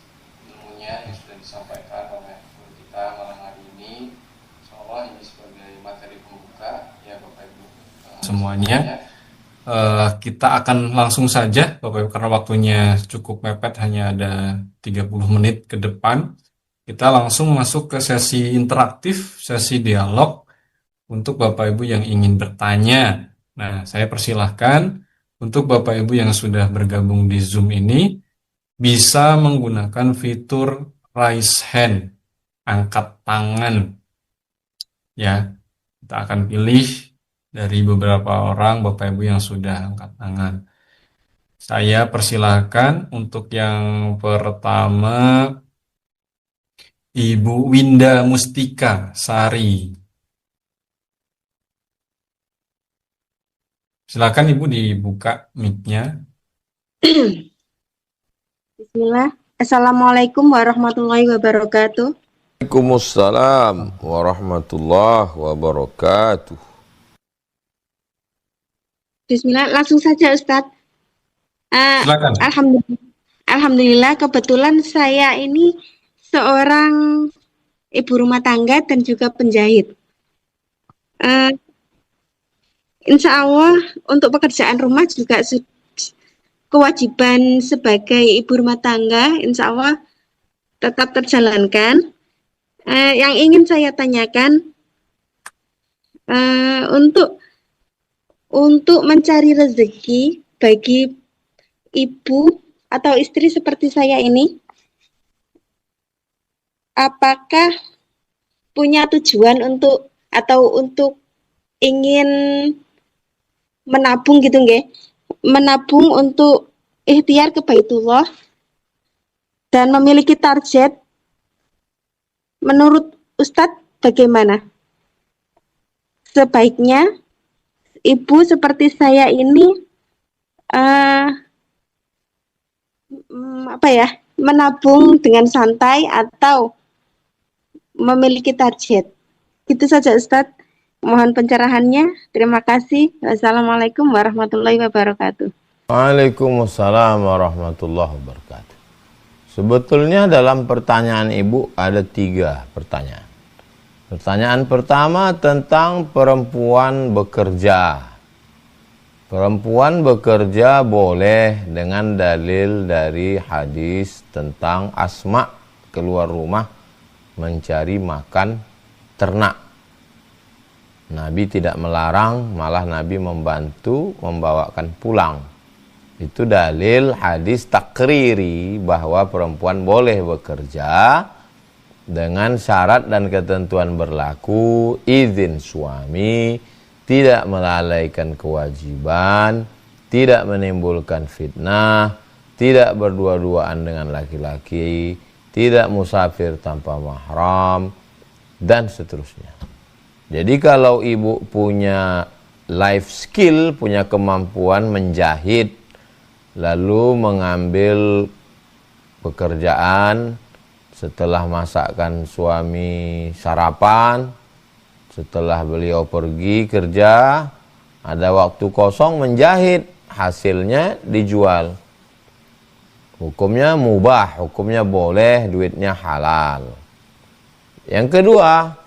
ilmunya yang sudah disampaikan oleh guru kita malam hari ini. Insyaallah ini sebagai materi pembuka ya Bapak Ibu semuanya. Kita akan langsung saja Bapak Ibu, karena waktunya cukup mepet, hanya ada 30 menit ke depan. Kita langsung masuk ke sesi interaktif, sesi dialog untuk Bapak Ibu yang ingin bertanya. Nah, saya persilahkan untuk Bapak Ibu yang sudah bergabung di Zoom ini bisa menggunakan fitur raise hand, angkat tangan. Ya, kita akan pilih dari beberapa orang Bapak Ibu yang sudah angkat tangan. Saya persilahkan untuk yang pertama Ibu Winda Mustika Sari. Silakan Ibu dibuka mic-nya. Bismillah. Assalamualaikum warahmatullahi wabarakatuh. Waalaikumsalam warahmatullahi wabarakatuh. Bismillah, langsung saja Ustadz. Silakan. Alhamdulillah, kebetulan saya ini seorang ibu rumah tangga dan juga penjahit. Insya Allah untuk pekerjaan rumah juga kewajiban sebagai ibu rumah tangga, insya Allah tetap terjalankan. Yang ingin saya tanyakan, untuk mencari rezeki bagi ibu atau istri seperti saya ini, apakah punya tujuan untuk ingin menabung gitu nggih? Menabung untuk ikhtiar ke Baitullah dan memiliki target. Menurut Ustadz bagaimana? Sebaiknya ibu seperti saya ini eh, apa ya, menabung dengan santai atau memiliki target. Itu saja Ustadz. Mohon pencerahannya. Terima kasih. Wassalamualaikum warahmatullahi wabarakatuh. Waalaikumsalam warahmatullahi wabarakatuh. Sebetulnya dalam pertanyaan Ibu ada 3 pertanyaan. Pertanyaan pertama tentang perempuan bekerja. Perempuan bekerja boleh dengan dalil dari hadis tentang Asma keluar rumah mencari makan ternak. Nabi tidak melarang, malah Nabi membantu membawakan pulang. Itu dalil hadis takriri bahwa perempuan boleh bekerja dengan syarat dan ketentuan berlaku, izin suami, tidak melalaikan kewajiban, tidak menimbulkan fitnah, tidak berdua-duaan dengan laki-laki, tidak musafir tanpa mahram, dan seterusnya. Jadi kalau ibu punya life skill, punya kemampuan menjahit, lalu mengambil pekerjaan setelah masakkan suami sarapan, setelah beliau pergi kerja, ada waktu kosong menjahit, hasilnya dijual. Hukumnya mubah, hukumnya boleh, duitnya halal. Yang kedua,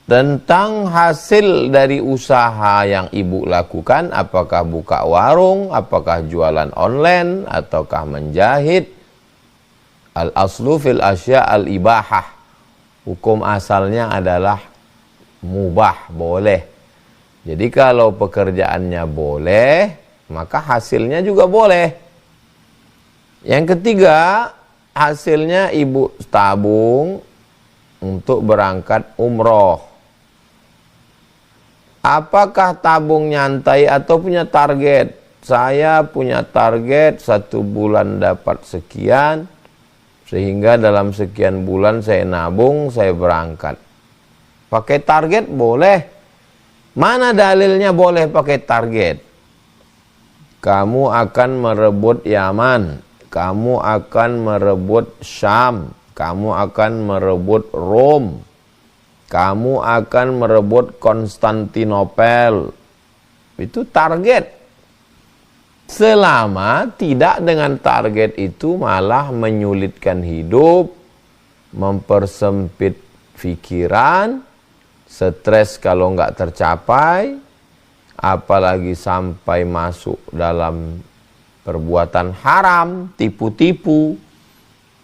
tentang hasil dari usaha yang ibu lakukan, apakah buka warung, apakah jualan online, ataukah menjahit. Al-aslu fil asya al-ibahah. Hukum asalnya adalah mubah, boleh. Jadi kalau pekerjaannya boleh, maka hasilnya juga boleh. Yang ketiga, hasilnya ibu tabung untuk berangkat umroh. Apakah tabung nyantai atau punya target? Saya punya target 1 bulan dapat sekian, sehingga dalam sekian bulan saya nabung, saya berangkat. Pakai target boleh. Mana dalilnya boleh pakai target? Kamu akan merebut Yaman, kamu akan merebut Syam, kamu akan merebut Rom, kamu akan merebut Konstantinopel. Itu target. Selama tidak dengan target itu malah menyulitkan hidup, mempersempit pikiran, stres kalau nggak tercapai, apalagi sampai masuk dalam perbuatan haram, tipu-tipu,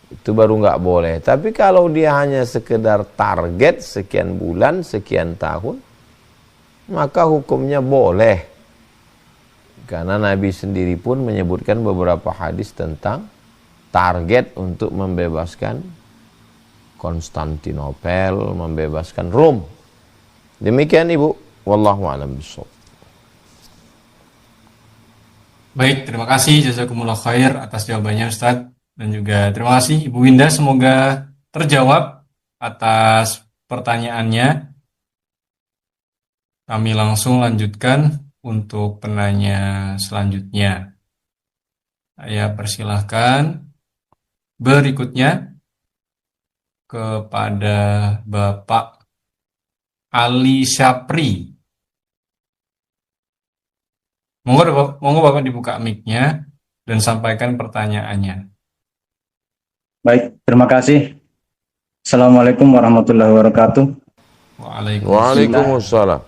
itu baru nggak boleh. Tapi kalau dia hanya sekedar target sekian bulan, sekian tahun, maka hukumnya boleh. Karena Nabi sendiri pun menyebutkan beberapa hadis tentang target untuk membebaskan Konstantinopel, membebaskan Rom. Demikian Ibu, wallahu a'lam bishawab. Baik, terima kasih jazakumullah khair atas jawabannya Ustadz. Dan juga terima kasih Ibu Winda, semoga terjawab atas pertanyaannya. Kami langsung lanjutkan untuk penanya selanjutnya. Saya persilahkan berikutnya kepada Bapak Ali Syapri. Monggo Bapak dibuka mic-nya dan sampaikan pertanyaannya. Baik, terima kasih. Assalamualaikum warahmatullahi wabarakatuh. Waalaikumsalam.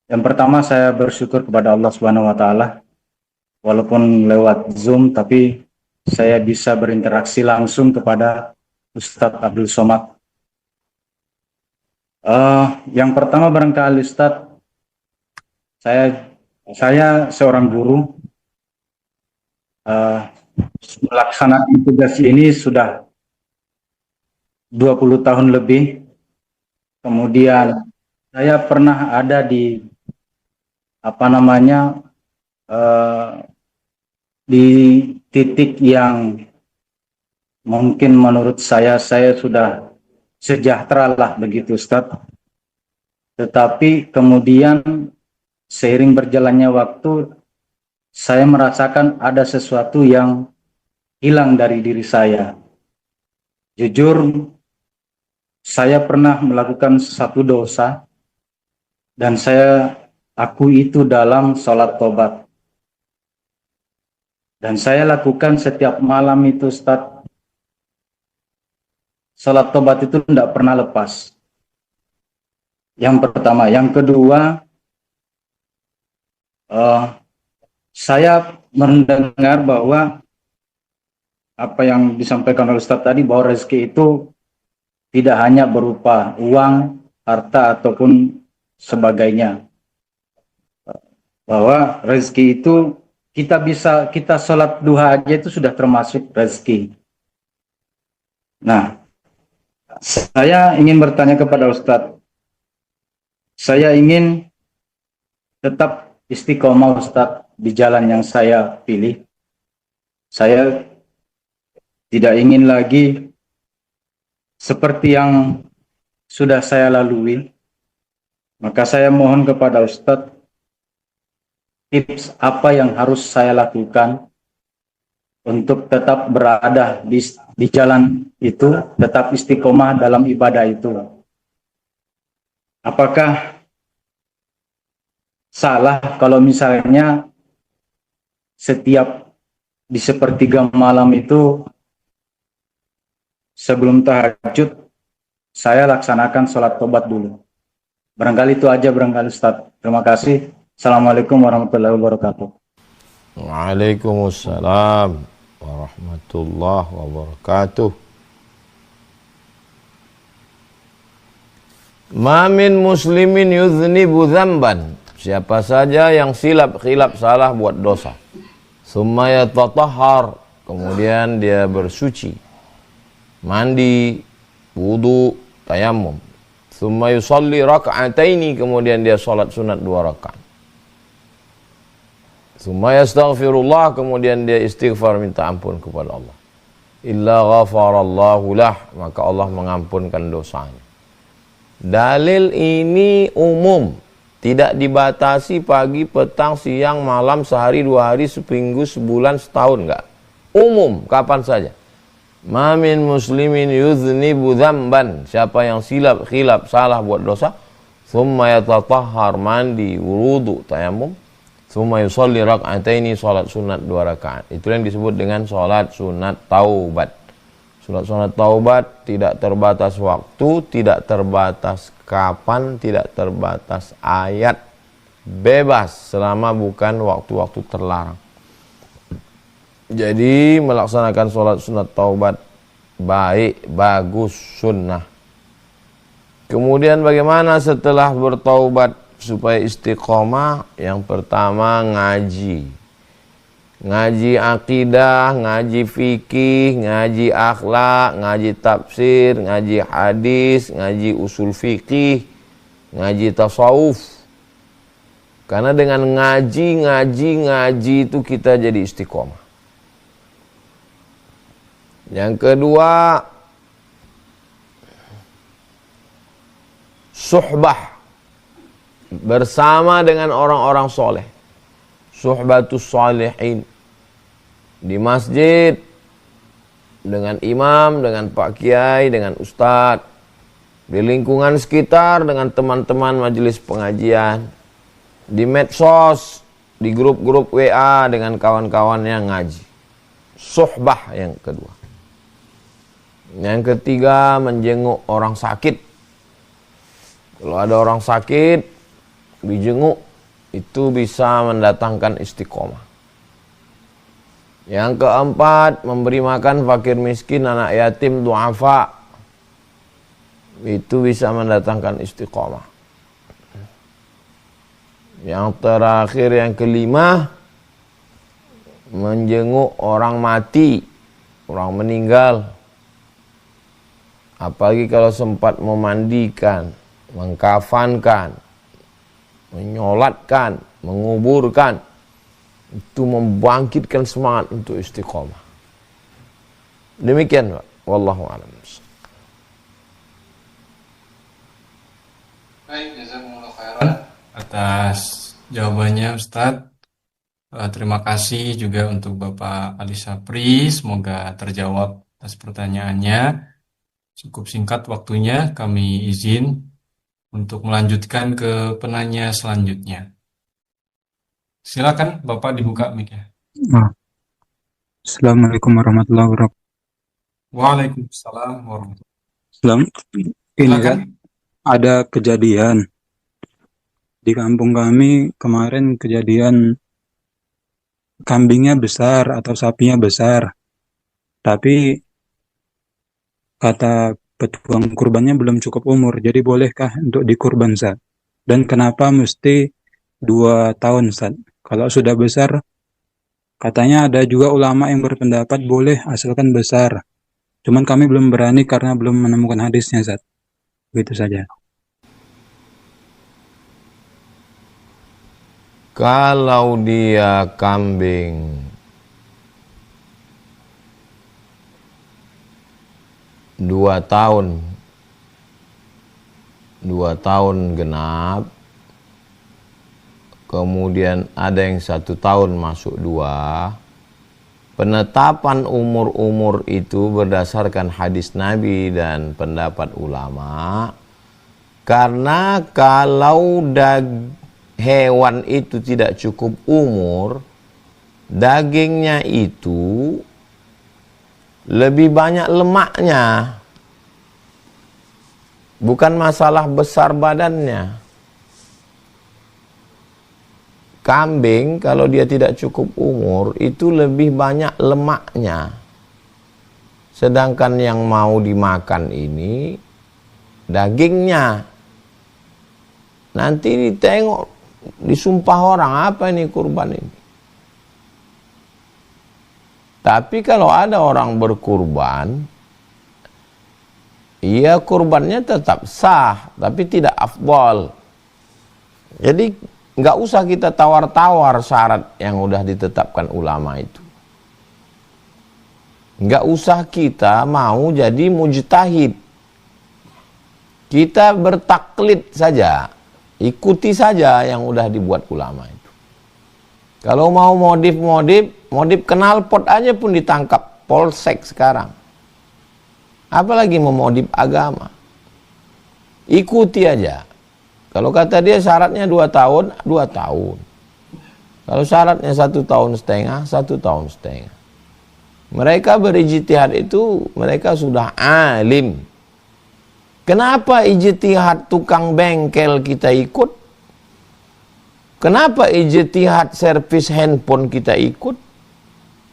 Yang pertama saya bersyukur kepada Allah Subhanahu wa taala. Walaupun lewat Zoom tapi saya bisa berinteraksi langsung kepada Ustadz Abdul Somad. Yang pertama barangkali Ustadz, saya seorang guru, melaksanakan tugas ini sudah 20 tahun lebih. Kemudian saya pernah ada di di titik yang mungkin menurut saya sudah sejahtera lah begitu Ustadz. Tetapi kemudian seiring berjalannya waktu, saya merasakan ada sesuatu yang hilang dari diri saya. Jujur, saya pernah melakukan satu dosa dan saya akui itu dalam sholat tobat. Dan saya lakukan setiap malam itu, Ustaz. Sholat tobat itu tidak pernah lepas. Yang pertama. Yang kedua, saya mendengar bahwa apa yang disampaikan oleh Ustaz tadi, bahwa rezeki itu tidak hanya berupa uang, harta, ataupun sebagainya. Bahwa rezeki itu kita sholat duha aja itu sudah termasuk rezeki. Nah, saya ingin bertanya kepada Ustadz. Saya ingin tetap istiqomah, Ustadz, di jalan yang saya pilih. Saya tidak ingin lagi seperti yang sudah saya lalui. Maka saya mohon kepada Ustadz tips apa yang harus saya lakukan untuk tetap berada di jalan itu, tetap istiqomah dalam ibadah itu. Apakah salah kalau misalnya setiap di sepertiga malam itu sebelum tahajud saya laksanakan sholat tobat dulu? Barangkali itu aja barangkali, Ustaz. Terima kasih. Assalamualaikum warahmatullahi wabarakatuh. Waalaikumsalam warahmatullahi wabarakatuh. Ma min muslimin yuznibu dzamban. Siapa saja yang khilaf salah buat dosa. Summa yatatahhar, kemudian dia bersuci. Mandi, wudu, tayammum. Summa yusalli raka'ataini, kemudian dia salat sunat 2 rakaat. Summa yastaghfirullah, kemudian dia istighfar minta ampun kepada Allah. Illa ghafarallahu lah, maka Allah mengampunkan dosanya. Dalil ini umum, tidak dibatasi pagi, petang, siang, malam, sehari, 2 hari, seminggu, sebulan, setahun, enggak. Umum, kapan saja. Ma min muslimin yuznibu dzamban, siapa yang khilaf salah buat dosa, thumma yatatahhar, mandi, wudu, tayammum, thumma yusalli rak'ataini, salat sunat 2 rakaat. Itu yang disebut dengan salat sunat taubat. Salat sunat taubat tidak terbatas waktu, tidak terbatas kapan, tidak terbatas ayat, bebas selama bukan waktu-waktu terlarang. Jadi melaksanakan salat sunat taubat baik, bagus, sunnah. Kemudian bagaimana setelah bertaubat supaya istiqomah? Yang pertama ngaji. Ngaji akidah, ngaji fikih, ngaji akhlak, ngaji tafsir, ngaji hadis, ngaji usul fikih, ngaji tasawuf. Karena dengan ngaji itu kita jadi istiqomah. Yang kedua, suhbah, bersama dengan orang-orang soleh. Suhbatus salihin, di masjid, dengan imam, dengan pak kiai, dengan ustadz, di lingkungan sekitar, dengan teman-teman majelis pengajian, di medsos, di grup-grup WA, dengan kawan-kawan yang ngaji. Suhbah yang kedua. Yang ketiga, menjenguk orang sakit. Kalau ada orang sakit, dijenguk, itu bisa mendatangkan istiqomah. Yang keempat, memberi makan fakir miskin, anak yatim, du'afa. Itu bisa mendatangkan istiqomah. Yang terakhir, yang kelima, menjenguk orang mati, orang meninggal. Apalagi kalau sempat memandikan, mengkafankan, menyolatkan, menguburkan, itu membangkitkan semangat untuk istiqomah. Demikian, Pak. Wallahu a'lam. Baik, jazakumullah khairan atas jawabannya Ustadz. Terima kasih juga untuk Bapak Ali Sapri, semoga terjawab atas pertanyaannya. Cukup singkat waktunya, kami izin untuk melanjutkan ke penanya selanjutnya. Silakan Bapak dibuka mic-nya. Assalamualaikum warahmatullahi wabarakatuh. Waalaikumsalam warahmatullahi Ini wabarakatuh. kan ada kejadian di kampung kami kemarin, kejadian kambingnya besar atau sapinya besar, tapi kata petugang kurbannya belum cukup umur. Jadi bolehkah untuk dikurban, Ustaz? Dan kenapa mesti 2 tahun, Ustaz? Kalau sudah besar, katanya ada juga ulama yang berpendapat boleh asalkan besar. Cuman kami belum berani karena belum menemukan hadisnya, Ustaz. Begitu saja. Kalau dia kambing 2 tahun, 2 tahun genap, kemudian ada yang 1 tahun masuk 2. Penetapan umur-umur itu berdasarkan hadis Nabi dan pendapat ulama. Karena kalau hewan itu tidak cukup umur, dagingnya itu lebih banyak lemaknya. Bukan masalah besar badannya. Kambing kalau dia tidak cukup umur itu lebih banyak lemaknya. Sedangkan yang mau dimakan ini dagingnya. Nanti ditengok, disumpah orang, apa ini kurban ini. Tapi kalau ada orang berkurban, iya kurbannya tetap sah, tapi tidak afdal. Jadi nggak usah kita tawar-tawar syarat yang udah ditetapkan ulama itu. Nggak usah kita mau jadi mujtahid. Kita bertaklid saja, ikuti saja yang udah dibuat ulama itu. Kalau mau modif knalpot aja pun ditangkap polsek sekarang. Apalagi memodif agama. Ikuti aja. Kalau kata dia syaratnya 2 tahun, 2 tahun. Kalau syaratnya 1,5 tahun, 1,5 tahun. Mereka berijtihad itu, mereka sudah alim. Kenapa ijtihad tukang bengkel kita ikut? Kenapa ijtihad servis handphone kita ikut?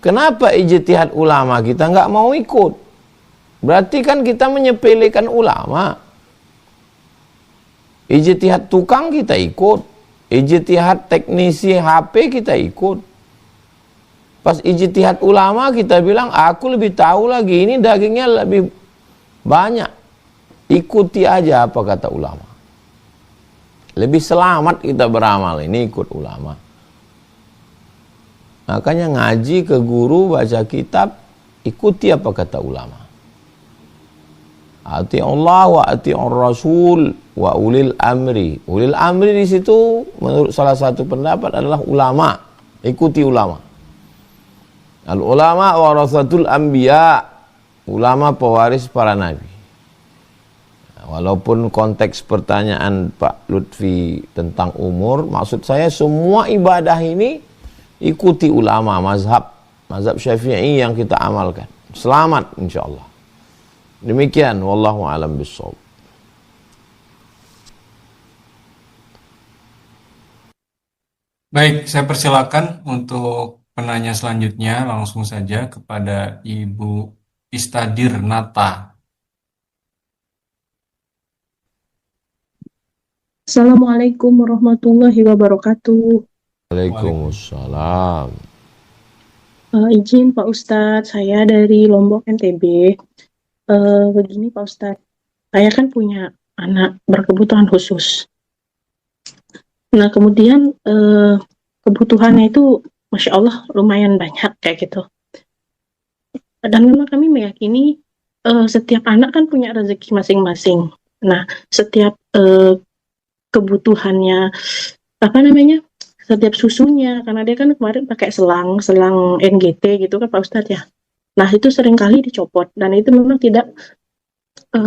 Kenapa ijtihad ulama kita nggak mau ikut? Berarti kan kita menyepelekan ulama. Ijtihad tukang kita ikut, ijtihad teknisi HP kita ikut. Pas ijtihad ulama kita bilang, aku lebih tahu lagi, ini dagingnya lebih banyak. Ikuti aja apa kata ulama. Lebih selamat kita beramal, ini ikut ulama. Makanya ngaji ke guru, baca kitab, ikuti apa kata ulama. Ati'ullah wa ati'ur rasul wa ulil amri. Ulil amri di situ menurut salah satu pendapat adalah ulama. Ikuti ulama. Al ulama warasatul anbiya. Ulama pewaris para nabi. Walaupun konteks pertanyaan Pak Lutfi tentang umur, maksud saya semua ibadah ini ikuti ulama, mazhab Syafi'i yang kita amalkan. Selamat insyaallah. Demikian, wallahu a'lam bishawab. Baik, saya persilakan untuk penanya selanjutnya langsung saja kepada Ibu Istadir Nata. Assalamualaikum warahmatullahi wabarakatuh. Waalaikumsalam. Izin Pak Ustadz, saya dari Lombok NTB. Begini Pak Ustadz, saya kan punya anak berkebutuhan khusus. Nah kemudian kebutuhannya itu Masya Allah lumayan banyak kayak gitu. Dan memang kami meyakini setiap anak kan punya rezeki masing-masing. Nah setiap kebutuhannya apa namanya setiap susunya, karena dia kan kemarin pakai selang NGT gitu kan Pak Ustadz ya. Nah itu seringkali dicopot dan itu memang tidak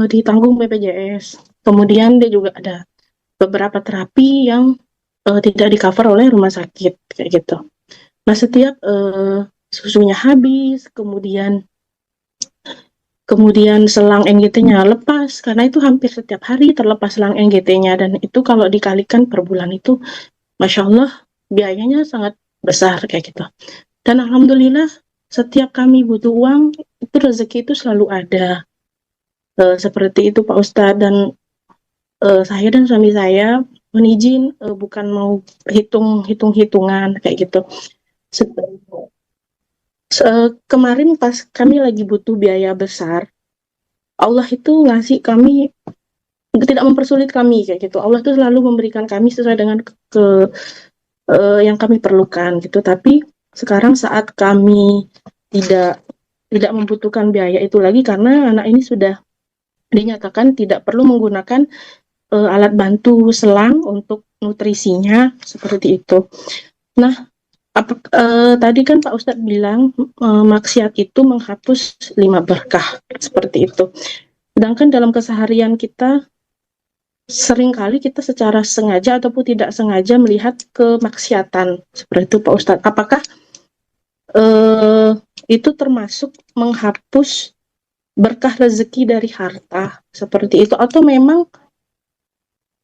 ditanggung BPJS. Kemudian dia juga ada beberapa terapi yang tidak di cover oleh rumah sakit kayak gitu. Nah setiap susunya habis, kemudian selang NGT-nya lepas, karena itu hampir setiap hari terlepas selang NGT-nya, dan itu kalau dikalikan per bulan itu Masya Allah biayanya sangat besar kayak gitu. Dan Alhamdulillah setiap kami butuh uang itu rezeki itu selalu ada. Seperti itu Pak Ustadz. Dan saya dan suami saya mohon izin bukan mau hitung-hitungan kayak gitu. Kemarin pas kami lagi butuh biaya besar, Allah itu ngasih kami, tidak mempersulit kami kayak gitu. Allah itu selalu memberikan kami sesuai dengan yang kami perlukan gitu. Tapi sekarang saat kami tidak membutuhkan biaya itu lagi, karena anak ini sudah dinyatakan tidak perlu menggunakan alat bantu selang untuk nutrisinya seperti itu. Nah, tadi kan Pak Ustadz bilang maksiat itu menghapus 5 berkah seperti itu. Sedangkan dalam keseharian kita seringkali kita secara sengaja ataupun tidak sengaja melihat kemaksiatan seperti itu Pak Ustadz. Apakah itu termasuk menghapus berkah rezeki dari harta seperti itu, atau memang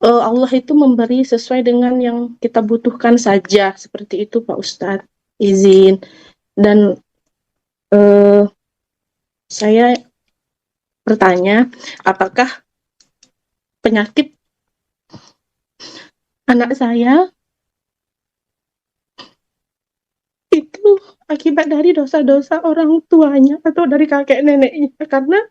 Allah itu memberi sesuai dengan yang kita butuhkan saja seperti itu Pak Ustadz? Izin. Dan saya bertanya, apakah penyakit anak saya itu akibat dari dosa-dosa orang tuanya atau dari kakek neneknya? Karena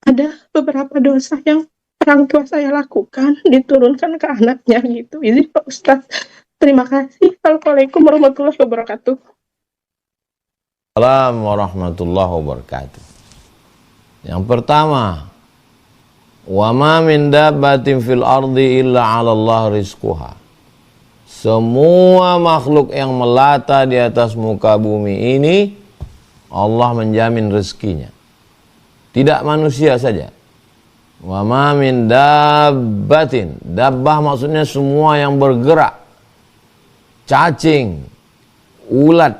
ada beberapa dosa yang orang tua saya lakukan diturunkan ke anaknya gitu. Izin Pak Ustadz. Terima kasih. Assalamualaikum warahmatullahi wabarakatuh. Assalamualaikum warahmatullahi wabarakatuh. Yang pertama, wa ma min dabbatin fil ardi illa 'ala Allah rizquha. Semua makhluk yang melata di atas muka bumi ini Allah menjamin rezekinya. Tidak manusia saja. Wa ma min dabbatin. Dabbah maksudnya semua yang bergerak. Cacing, ulat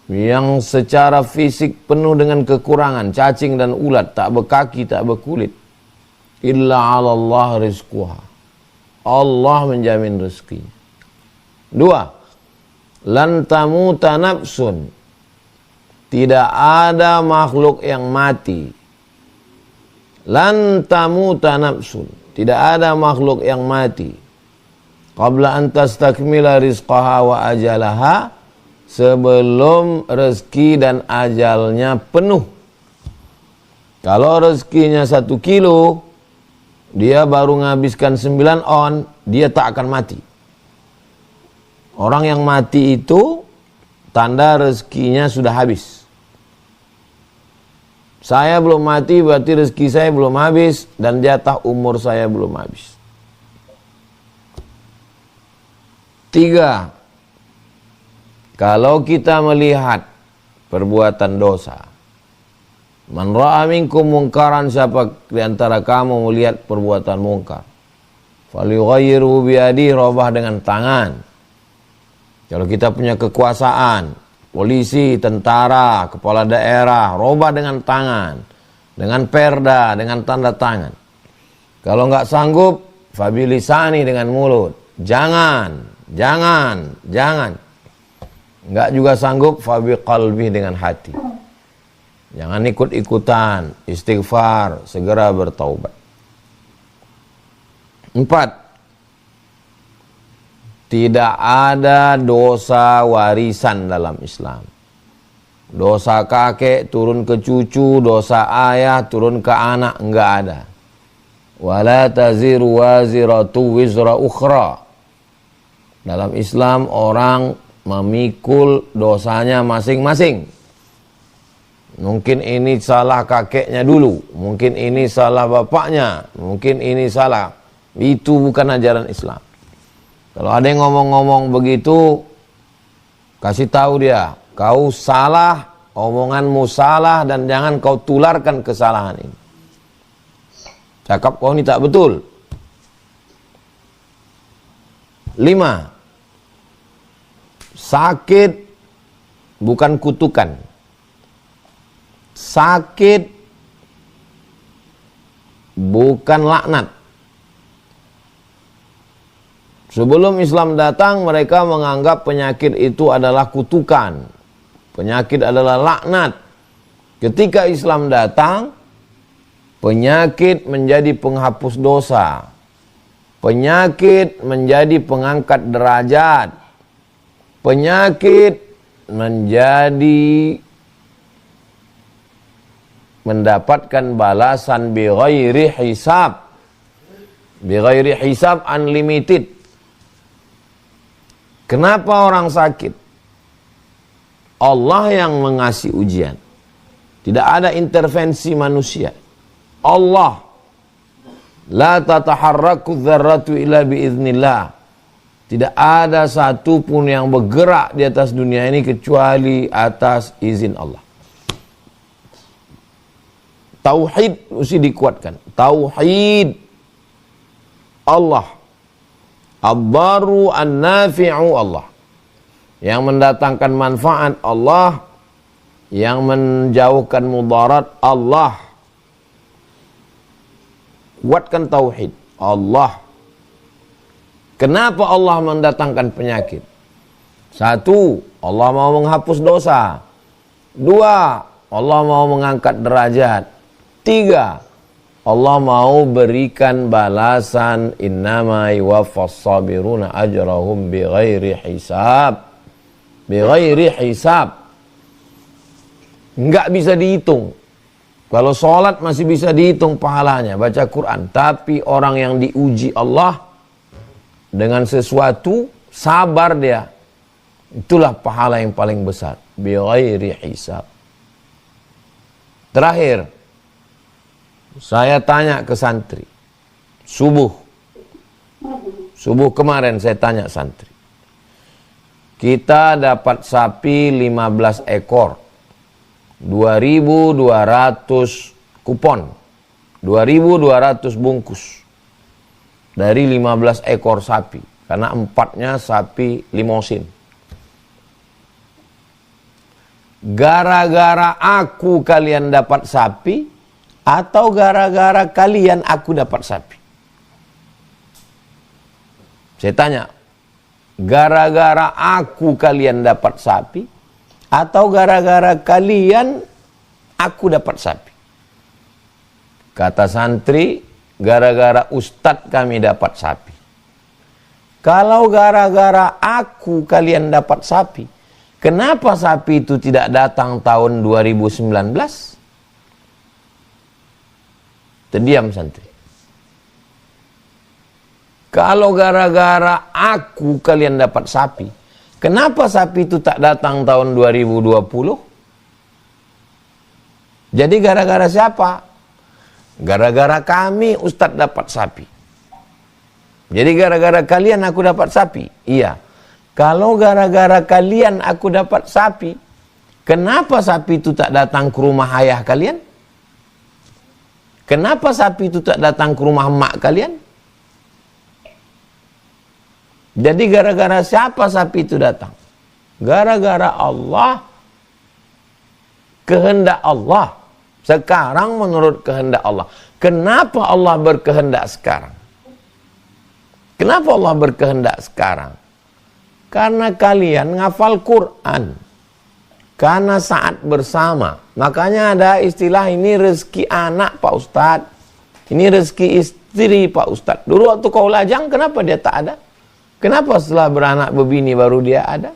yang secara fisik penuh dengan kekurangan. Cacing dan ulat tak berkaki, tak berkulit. Illa 'ala Allah rizquha. Allah menjamin rezeki. 2. Lan tamuta nafsun. Tidak ada makhluk yang mati. Lan tamuta nafsun. Tidak ada makhluk yang mati. Qabla an tastakmila rizqaha wa ajalaha. Sebelum rezeki dan ajalnya penuh. Kalau rezekinya 1 kilo, dia baru menghabiskan 9 on, dia tak akan mati. Orang yang mati itu tanda rezekinya sudah habis. Saya belum mati berarti rezeki saya belum habis dan jatah umur saya belum habis. 3. Kalau kita melihat perbuatan dosa, man ra'a minkum mungkaran, siapa di antara kamu melihat perbuatan mungkar, falyughayyirhu biyadihi, robah dengan tangan. Kalau kita punya kekuasaan, polisi, tentara, kepala daerah, robah dengan tangan, dengan perda, dengan tanda tangan. Kalau nggak sanggup, fabilisani, dengan mulut. Jangan. Nggak juga sanggup, fabiqalbi, dengan hati. Jangan ikut-ikutan, istighfar, segera bertaubat. 4. Tidak ada dosa warisan dalam Islam. Dosa kakek turun ke cucu, dosa ayah turun ke anak, enggak ada. Wala taziru waziratu wizra ukhra. Dalam Islam orang memikul dosanya masing-masing. Mungkin ini salah kakeknya dulu, mungkin ini salah bapaknya, mungkin ini salah. Itu bukan ajaran Islam. Kalau ada yang ngomong-ngomong begitu, kasih tahu dia, kau salah, omonganmu salah, dan jangan kau tularkan kesalahan ini. Cakap kau ini tak betul. 5. Sakit bukan kutukan. Sakit bukan laknat. Sebelum Islam datang, mereka menganggap penyakit itu adalah kutukan. Penyakit adalah laknat. Ketika Islam datang, penyakit menjadi penghapus dosa. Penyakit menjadi pengangkat derajat. Penyakit menjadi mendapatkan balasan bighairi hisab. Bighairi hisab, unlimited. Kenapa orang sakit? Allah yang mengasih ujian. Tidak ada intervensi manusia. Allah. La tataharraku dzarratu illa biiznillah. Tidak ada satu pun yang bergerak di atas dunia ini kecuali atas izin Allah. Tauhid mesti dikuatkan. Tauhid Allah. Ad-daru an-nafi'u Allah. Yang mendatangkan manfaat Allah, yang menjauhkan mudarat Allah. Kuatkan tauhid Allah. Kenapa Allah mendatangkan penyakit? 1, Allah mau menghapus dosa. 2, Allah mau mengangkat derajat. 3, Allah mau berikan balasan, innama yuwaffas sabiruna ajrahum bighairi hisab. Bighairi hisab. Enggak bisa dihitung. Kalau sholat masih bisa dihitung pahalanya, baca Quran. Tapi orang yang diuji Allah dengan sesuatu, sabar dia. Itulah pahala yang paling besar. Bighairi hisab. Terakhir, saya tanya ke santri. Subuh kemarin saya tanya santri. Kita dapat sapi 15 ekor. 2.200 kupon. 2.200 bungkus. Dari 15 ekor sapi. Karena 4-nya sapi limosin. Gara-gara aku kalian dapat sapi, atau gara-gara kalian aku dapat sapi? Saya tanya, gara-gara aku kalian dapat sapi, atau gara-gara kalian aku dapat sapi? Kata santri, gara-gara ustadz kami dapat sapi. Kalau gara-gara aku kalian dapat sapi, kenapa sapi itu tidak datang tahun 2019? Terdiam santri. Kalau gara-gara aku kalian dapat sapi, kenapa sapi itu tak datang tahun 2020? Jadi gara-gara siapa? Gara-gara kami ustadz dapat sapi. Jadi gara-gara kalian aku dapat sapi? Iya. Kalau gara-gara kalian aku dapat sapi, kenapa sapi itu tak datang ke rumah ayah kalian? Kenapa sapi itu tak datang ke rumah emak kalian? Jadi gara-gara siapa sapi itu datang? Gara-gara Allah, kehendak Allah. Sekarang menurut kehendak Allah. Kenapa Allah berkehendak sekarang? Kenapa Allah berkehendak sekarang? Karena kalian ngafal Quran. Karena saat bersama. Makanya ada istilah ini rezeki anak Pak Ustadz. Ini rezeki istri Pak Ustadz. Dulu waktu kau lajang kenapa dia tak ada? Kenapa setelah beranak berbini baru dia ada?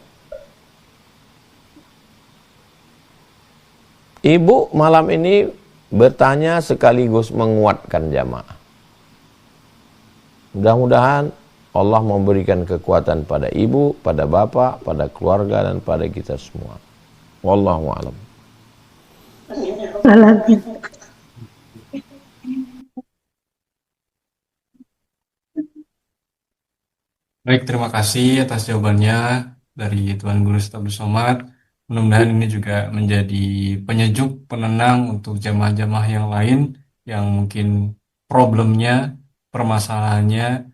Ibu malam ini bertanya sekaligus menguatkan jamaah. Mudah-mudahan Allah memberikan kekuatan pada ibu, pada bapak, pada keluarga, dan pada kita semua. Wallahu a'lam. Alamin. Baik, terima kasih atas jawabannya dari Tuan Guru Ustaz Abdul Somad. Mudah-mudahan ini juga menjadi penyejuk, penenang untuk jamaah-jamaah yang lain yang mungkin problemnya, permasalahannya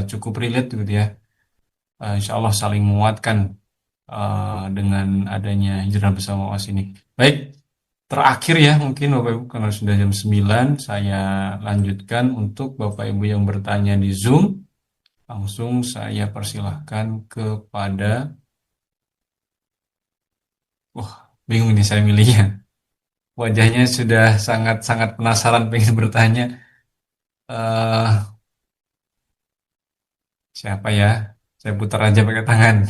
cukup relate gitu ya. Insya Allah saling menguatkan dengan adanya hijrah bersama UAS ini. Baik, terakhir ya mungkin Bapak Ibu karena sudah jam 9, saya lanjutkan untuk Bapak Ibu yang bertanya di Zoom. Langsung saya persilahkan kepada, wah bingung nih saya milihnya. Wajahnya sudah sangat-sangat penasaran pengen bertanya. eh Siapa ya? Saya putar aja pakai tangan.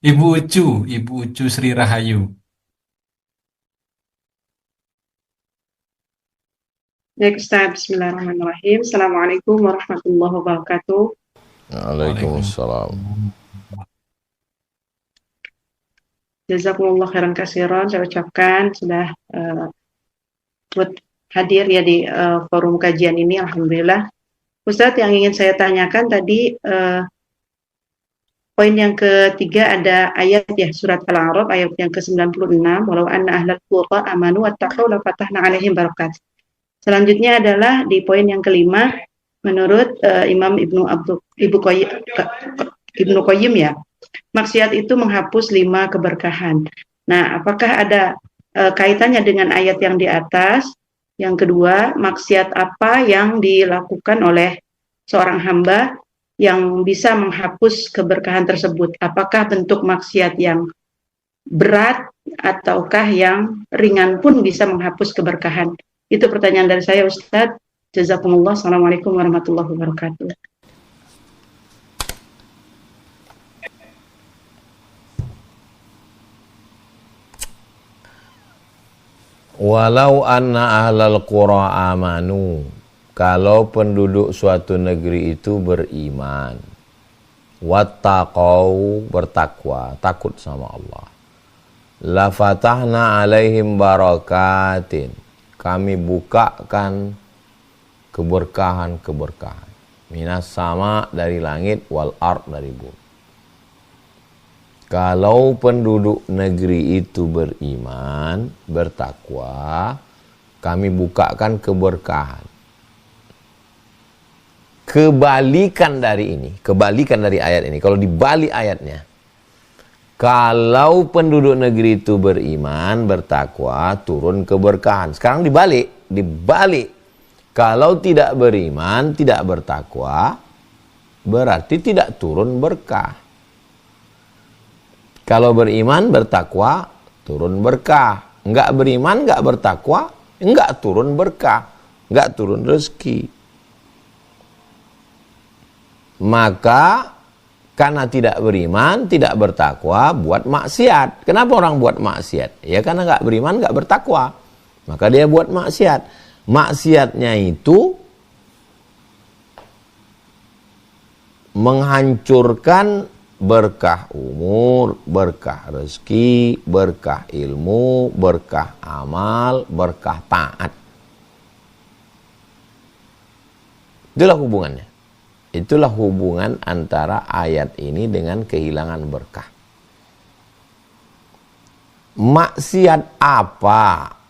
Ibu Ucu Sri Rahayu. Baik Ustaz, Bismillahirrahmanirrahim. Assalamualaikum warahmatullahi wabarakatuh. Waalaikumsalam. Jazakumullah khairan katsiran. Saya ucapkan sudah buat hadir ya di forum kajian ini. Alhamdulillah. Ustaz, yang ingin saya tanyakan tadi poin yang ketiga ada ayat ya surat Al-A'raf ayat yang ke-96, walau anna ahlal qura amanu wattaqau la fatahna 'alaihim barakat. Selanjutnya adalah di poin yang kelima menurut Imam Ibnu Qayyim ya, maksiat itu menghapus 5 keberkahan. Nah, apakah ada kaitannya dengan ayat yang di atas? Yang kedua, maksiat apa yang dilakukan oleh seorang hamba yang bisa menghapus keberkahan tersebut? Apakah bentuk maksiat yang berat ataukah yang ringan pun bisa menghapus keberkahan? Itu pertanyaan dari saya, Ustadz. Jazakumullah. Assalamualaikum warahmatullahi wabarakatuh. Walau anna ahlal qura amanu, kalau penduduk suatu negeri itu beriman, wattaqau, bertakwa, takut sama Allah, la fatahna alaihim barakatin, kami bukakan keberkahan-keberkahan, minas sama, dari langit, wal ard, dari bumi. Kalau penduduk negeri itu beriman, bertakwa, kami bukakan keberkahan. Kebalikan dari ini, kebalikan dari ayat ini, kalau dibalik ayatnya, kalau penduduk negeri itu beriman, bertakwa, turun keberkahan. Sekarang dibalik. Kalau tidak beriman, tidak bertakwa, berarti tidak turun berkah. Kalau beriman, bertakwa, turun berkah. Enggak beriman, enggak bertakwa, enggak turun berkah, enggak turun rezeki. Maka karena tidak beriman, tidak bertakwa, buat maksiat. Kenapa orang buat maksiat? Ya karena enggak beriman, enggak bertakwa. Maka dia buat maksiat. Maksiatnya itu menghancurkan berkah umur, berkah rezeki, berkah ilmu, berkah amal, berkah taat. Itulah hubungannya. Itulah hubungan antara ayat ini dengan kehilangan berkah. Maksiat apa?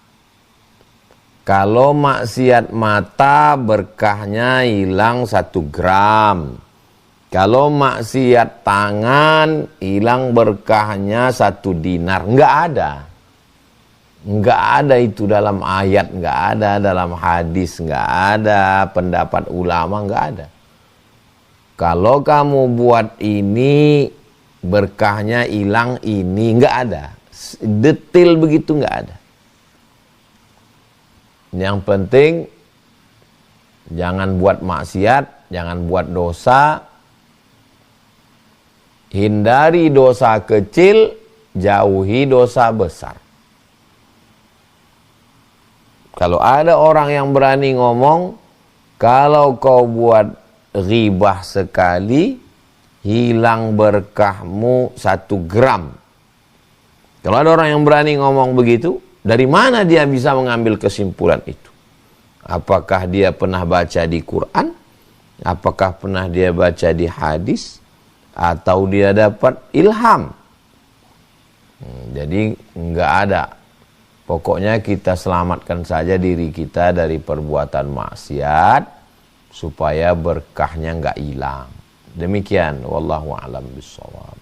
Kalau maksiat mata, berkahnya hilang 1 gram. Kalau maksiat tangan, hilang berkahnya 1 dinar. Enggak ada. Enggak ada itu dalam ayat, enggak ada dalam hadis, enggak ada pendapat ulama, enggak ada. Kalau kamu buat ini, berkahnya hilang ini, enggak ada. Detail begitu enggak ada. Yang penting, jangan buat maksiat, jangan buat dosa. Hindari dosa kecil, jauhi dosa besar. Kalau ada orang yang berani ngomong, kalau kau buat ghibah sekali, hilang berkahmu 1 gram. Kalau ada orang yang berani ngomong begitu, Dari mana dia bisa mengambil kesimpulan itu? Apakah dia pernah baca di Quran? Apakah pernah dia baca di hadis? Atau dia dapat ilham? Jadi enggak ada. Pokoknya kita selamatkan saja diri kita dari perbuatan maksiat supaya berkahnya enggak hilang. Demikian, wallahu a'lam bishawab.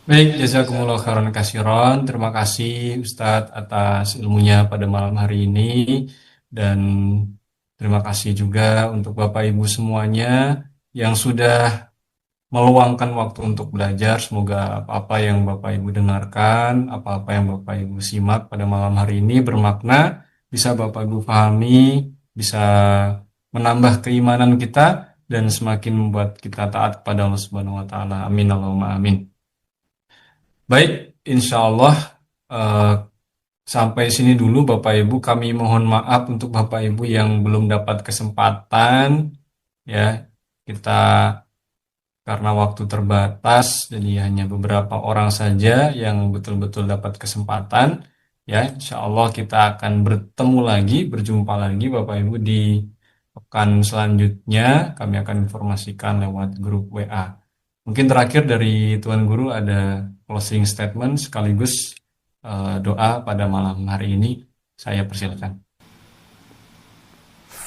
Baik, jazakumullah khairan katsiran. Terima kasih Ustadz atas ilmunya pada malam hari ini, dan terima kasih juga untuk Bapak Ibu semuanya yang sudah meluangkan waktu untuk belajar. Semoga apa-apa yang Bapak Ibu dengarkan, apa-apa yang Bapak Ibu simak pada malam hari ini bermakna, bisa Bapak Ibu pahami, bisa menambah keimanan kita, dan semakin membuat kita taat kepada Allah Subhanahu wa Ta'ala. Amin Allahumma amin. Baik, insya Allah sampai sini dulu Bapak Ibu. Kami mohon maaf untuk Bapak Ibu yang belum dapat kesempatan, ya. Kita karena waktu terbatas, jadi hanya beberapa orang saja yang betul-betul dapat kesempatan. Ya, insya Allah kita akan bertemu lagi, berjumpa lagi Bapak Ibu di pekan selanjutnya. Kami akan informasikan lewat grup WA. Mungkin terakhir dari Tuan Guru ada closing statement sekaligus doa pada malam hari ini. Saya persilakan.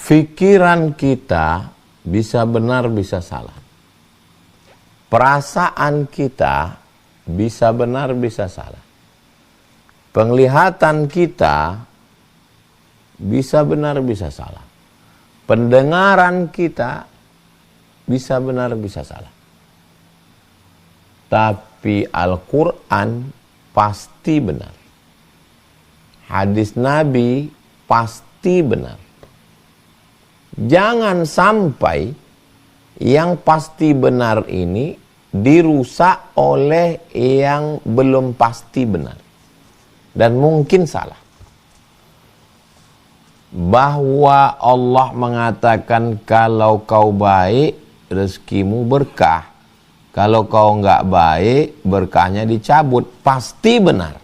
Pikiran kita bisa benar, bisa salah. Perasaan kita bisa benar, bisa salah. Penglihatan kita bisa benar, bisa salah. Pendengaran kita bisa benar, bisa salah. Tapi Al-Quran pasti benar. Hadis Nabi pasti benar. Jangan sampai yang pasti benar ini dirusak oleh yang belum pasti benar. Dan mungkin salah. Bahwa Allah mengatakan kalau kau baik, rezekimu berkah. Kalau kau enggak baik, berkahnya dicabut. Pasti benar.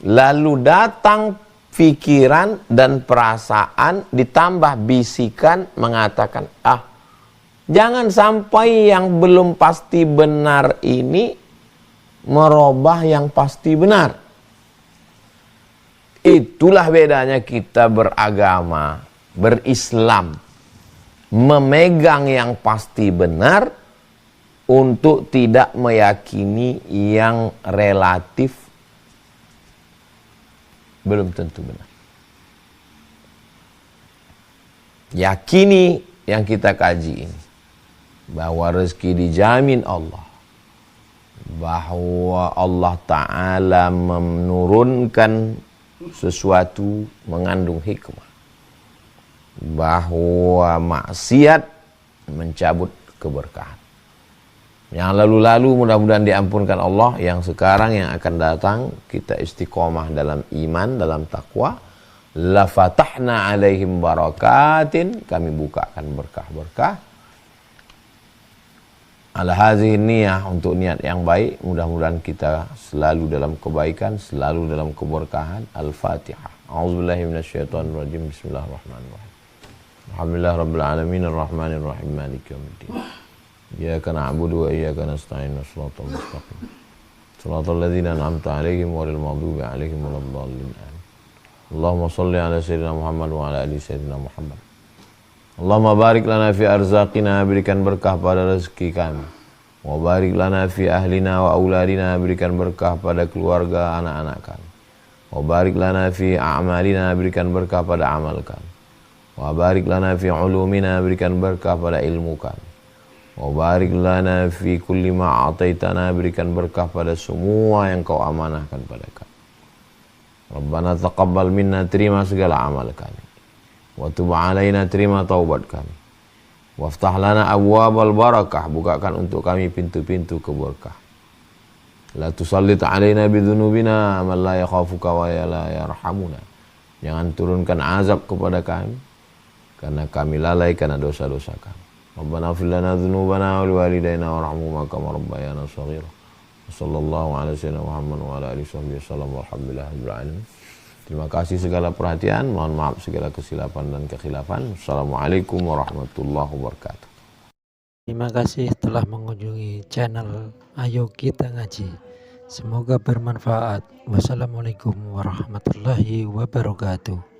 Lalu datang pikiran dan perasaan ditambah bisikan mengatakan, jangan sampai yang belum pasti benar ini merubah yang pasti benar. Itulah bedanya kita beragama, berislam. Memegang yang pasti benar untuk tidak meyakini yang relatif belum tentu benar. Yakini yang kita kaji ini, bahwa rezeki dijamin Allah, bahwa Allah Ta'ala menurunkan sesuatu mengandung hikmah, bahwa maksiat mencabut keberkahan. Yang lalu-lalu mudah-mudahan diampunkan Allah, yang sekarang yang akan datang kita istiqomah dalam iman, dalam takwa. La fatahna alaihim barakatin, kami bukakan berkah-berkah. Ala hazihi niyah, untuk niat yang baik, mudah-mudahan kita selalu dalam kebaikan, selalu dalam keberkahan. Al-Fatihah. A'udzubillahi minasyaitonirrajim. Bismillahirrahmanirrahim. Alhamdulillah rabbil alamin arrahmanir rahim maliki yaumiddin. Iyyaka na'budu wa iyyaka nasta'in shiratal mustaqim. Shiratal ladzina an'amta 'alaihim ghairil maghdubi 'alaihim waladdallin. Allahumma shalli 'ala sayyidina Muhammad wa 'ala ali sayyidina Muhammad. Allahumma barik lana fi arzaqina, berikan berkah pada rezeki kami. Wa barik lana fi ahlina wa auladina, berikan berkah pada keluarga anak-anak kami. Wa barik lana fi a'malina, berikan berkah pada amal kami. Wa barik lana fi ulumina, berikan berkah pada ilmu kami. Wa barik lana fi kulli ma ataitana, berikan berkah pada semua yang kau amanahkan pada kami. Rabbana taqabbal minna, terima segala amal kami. Wa tub alaina, terima taubat kami. Waftah lana abwabal barakah, bukakan untuk kami pintu-pintu keberkah. La tusallit alaina bidzunubina man la yakhafuka wa la yarhamuna. Jangan turunkan azab kepada kami karena kami lalai karena dosa-dosa kami. Rabbana ighfir lana dzunubana wa liwalidayna warhamhuma kama rabbayana shaghira. Sallallahu alaihi Muhammad wa ala alihi wasallam walhamdulillahirabbil alamin. Terima kasih segala perhatian, mohon maaf segala kesilapan dan kekhilafan. Assalamualaikum warahmatullahi wabarakatuh. Terima kasih telah mengunjungi channel Ayo Kita Ngaji. Semoga bermanfaat. Wassalamualaikum warahmatullahi wabarakatuh.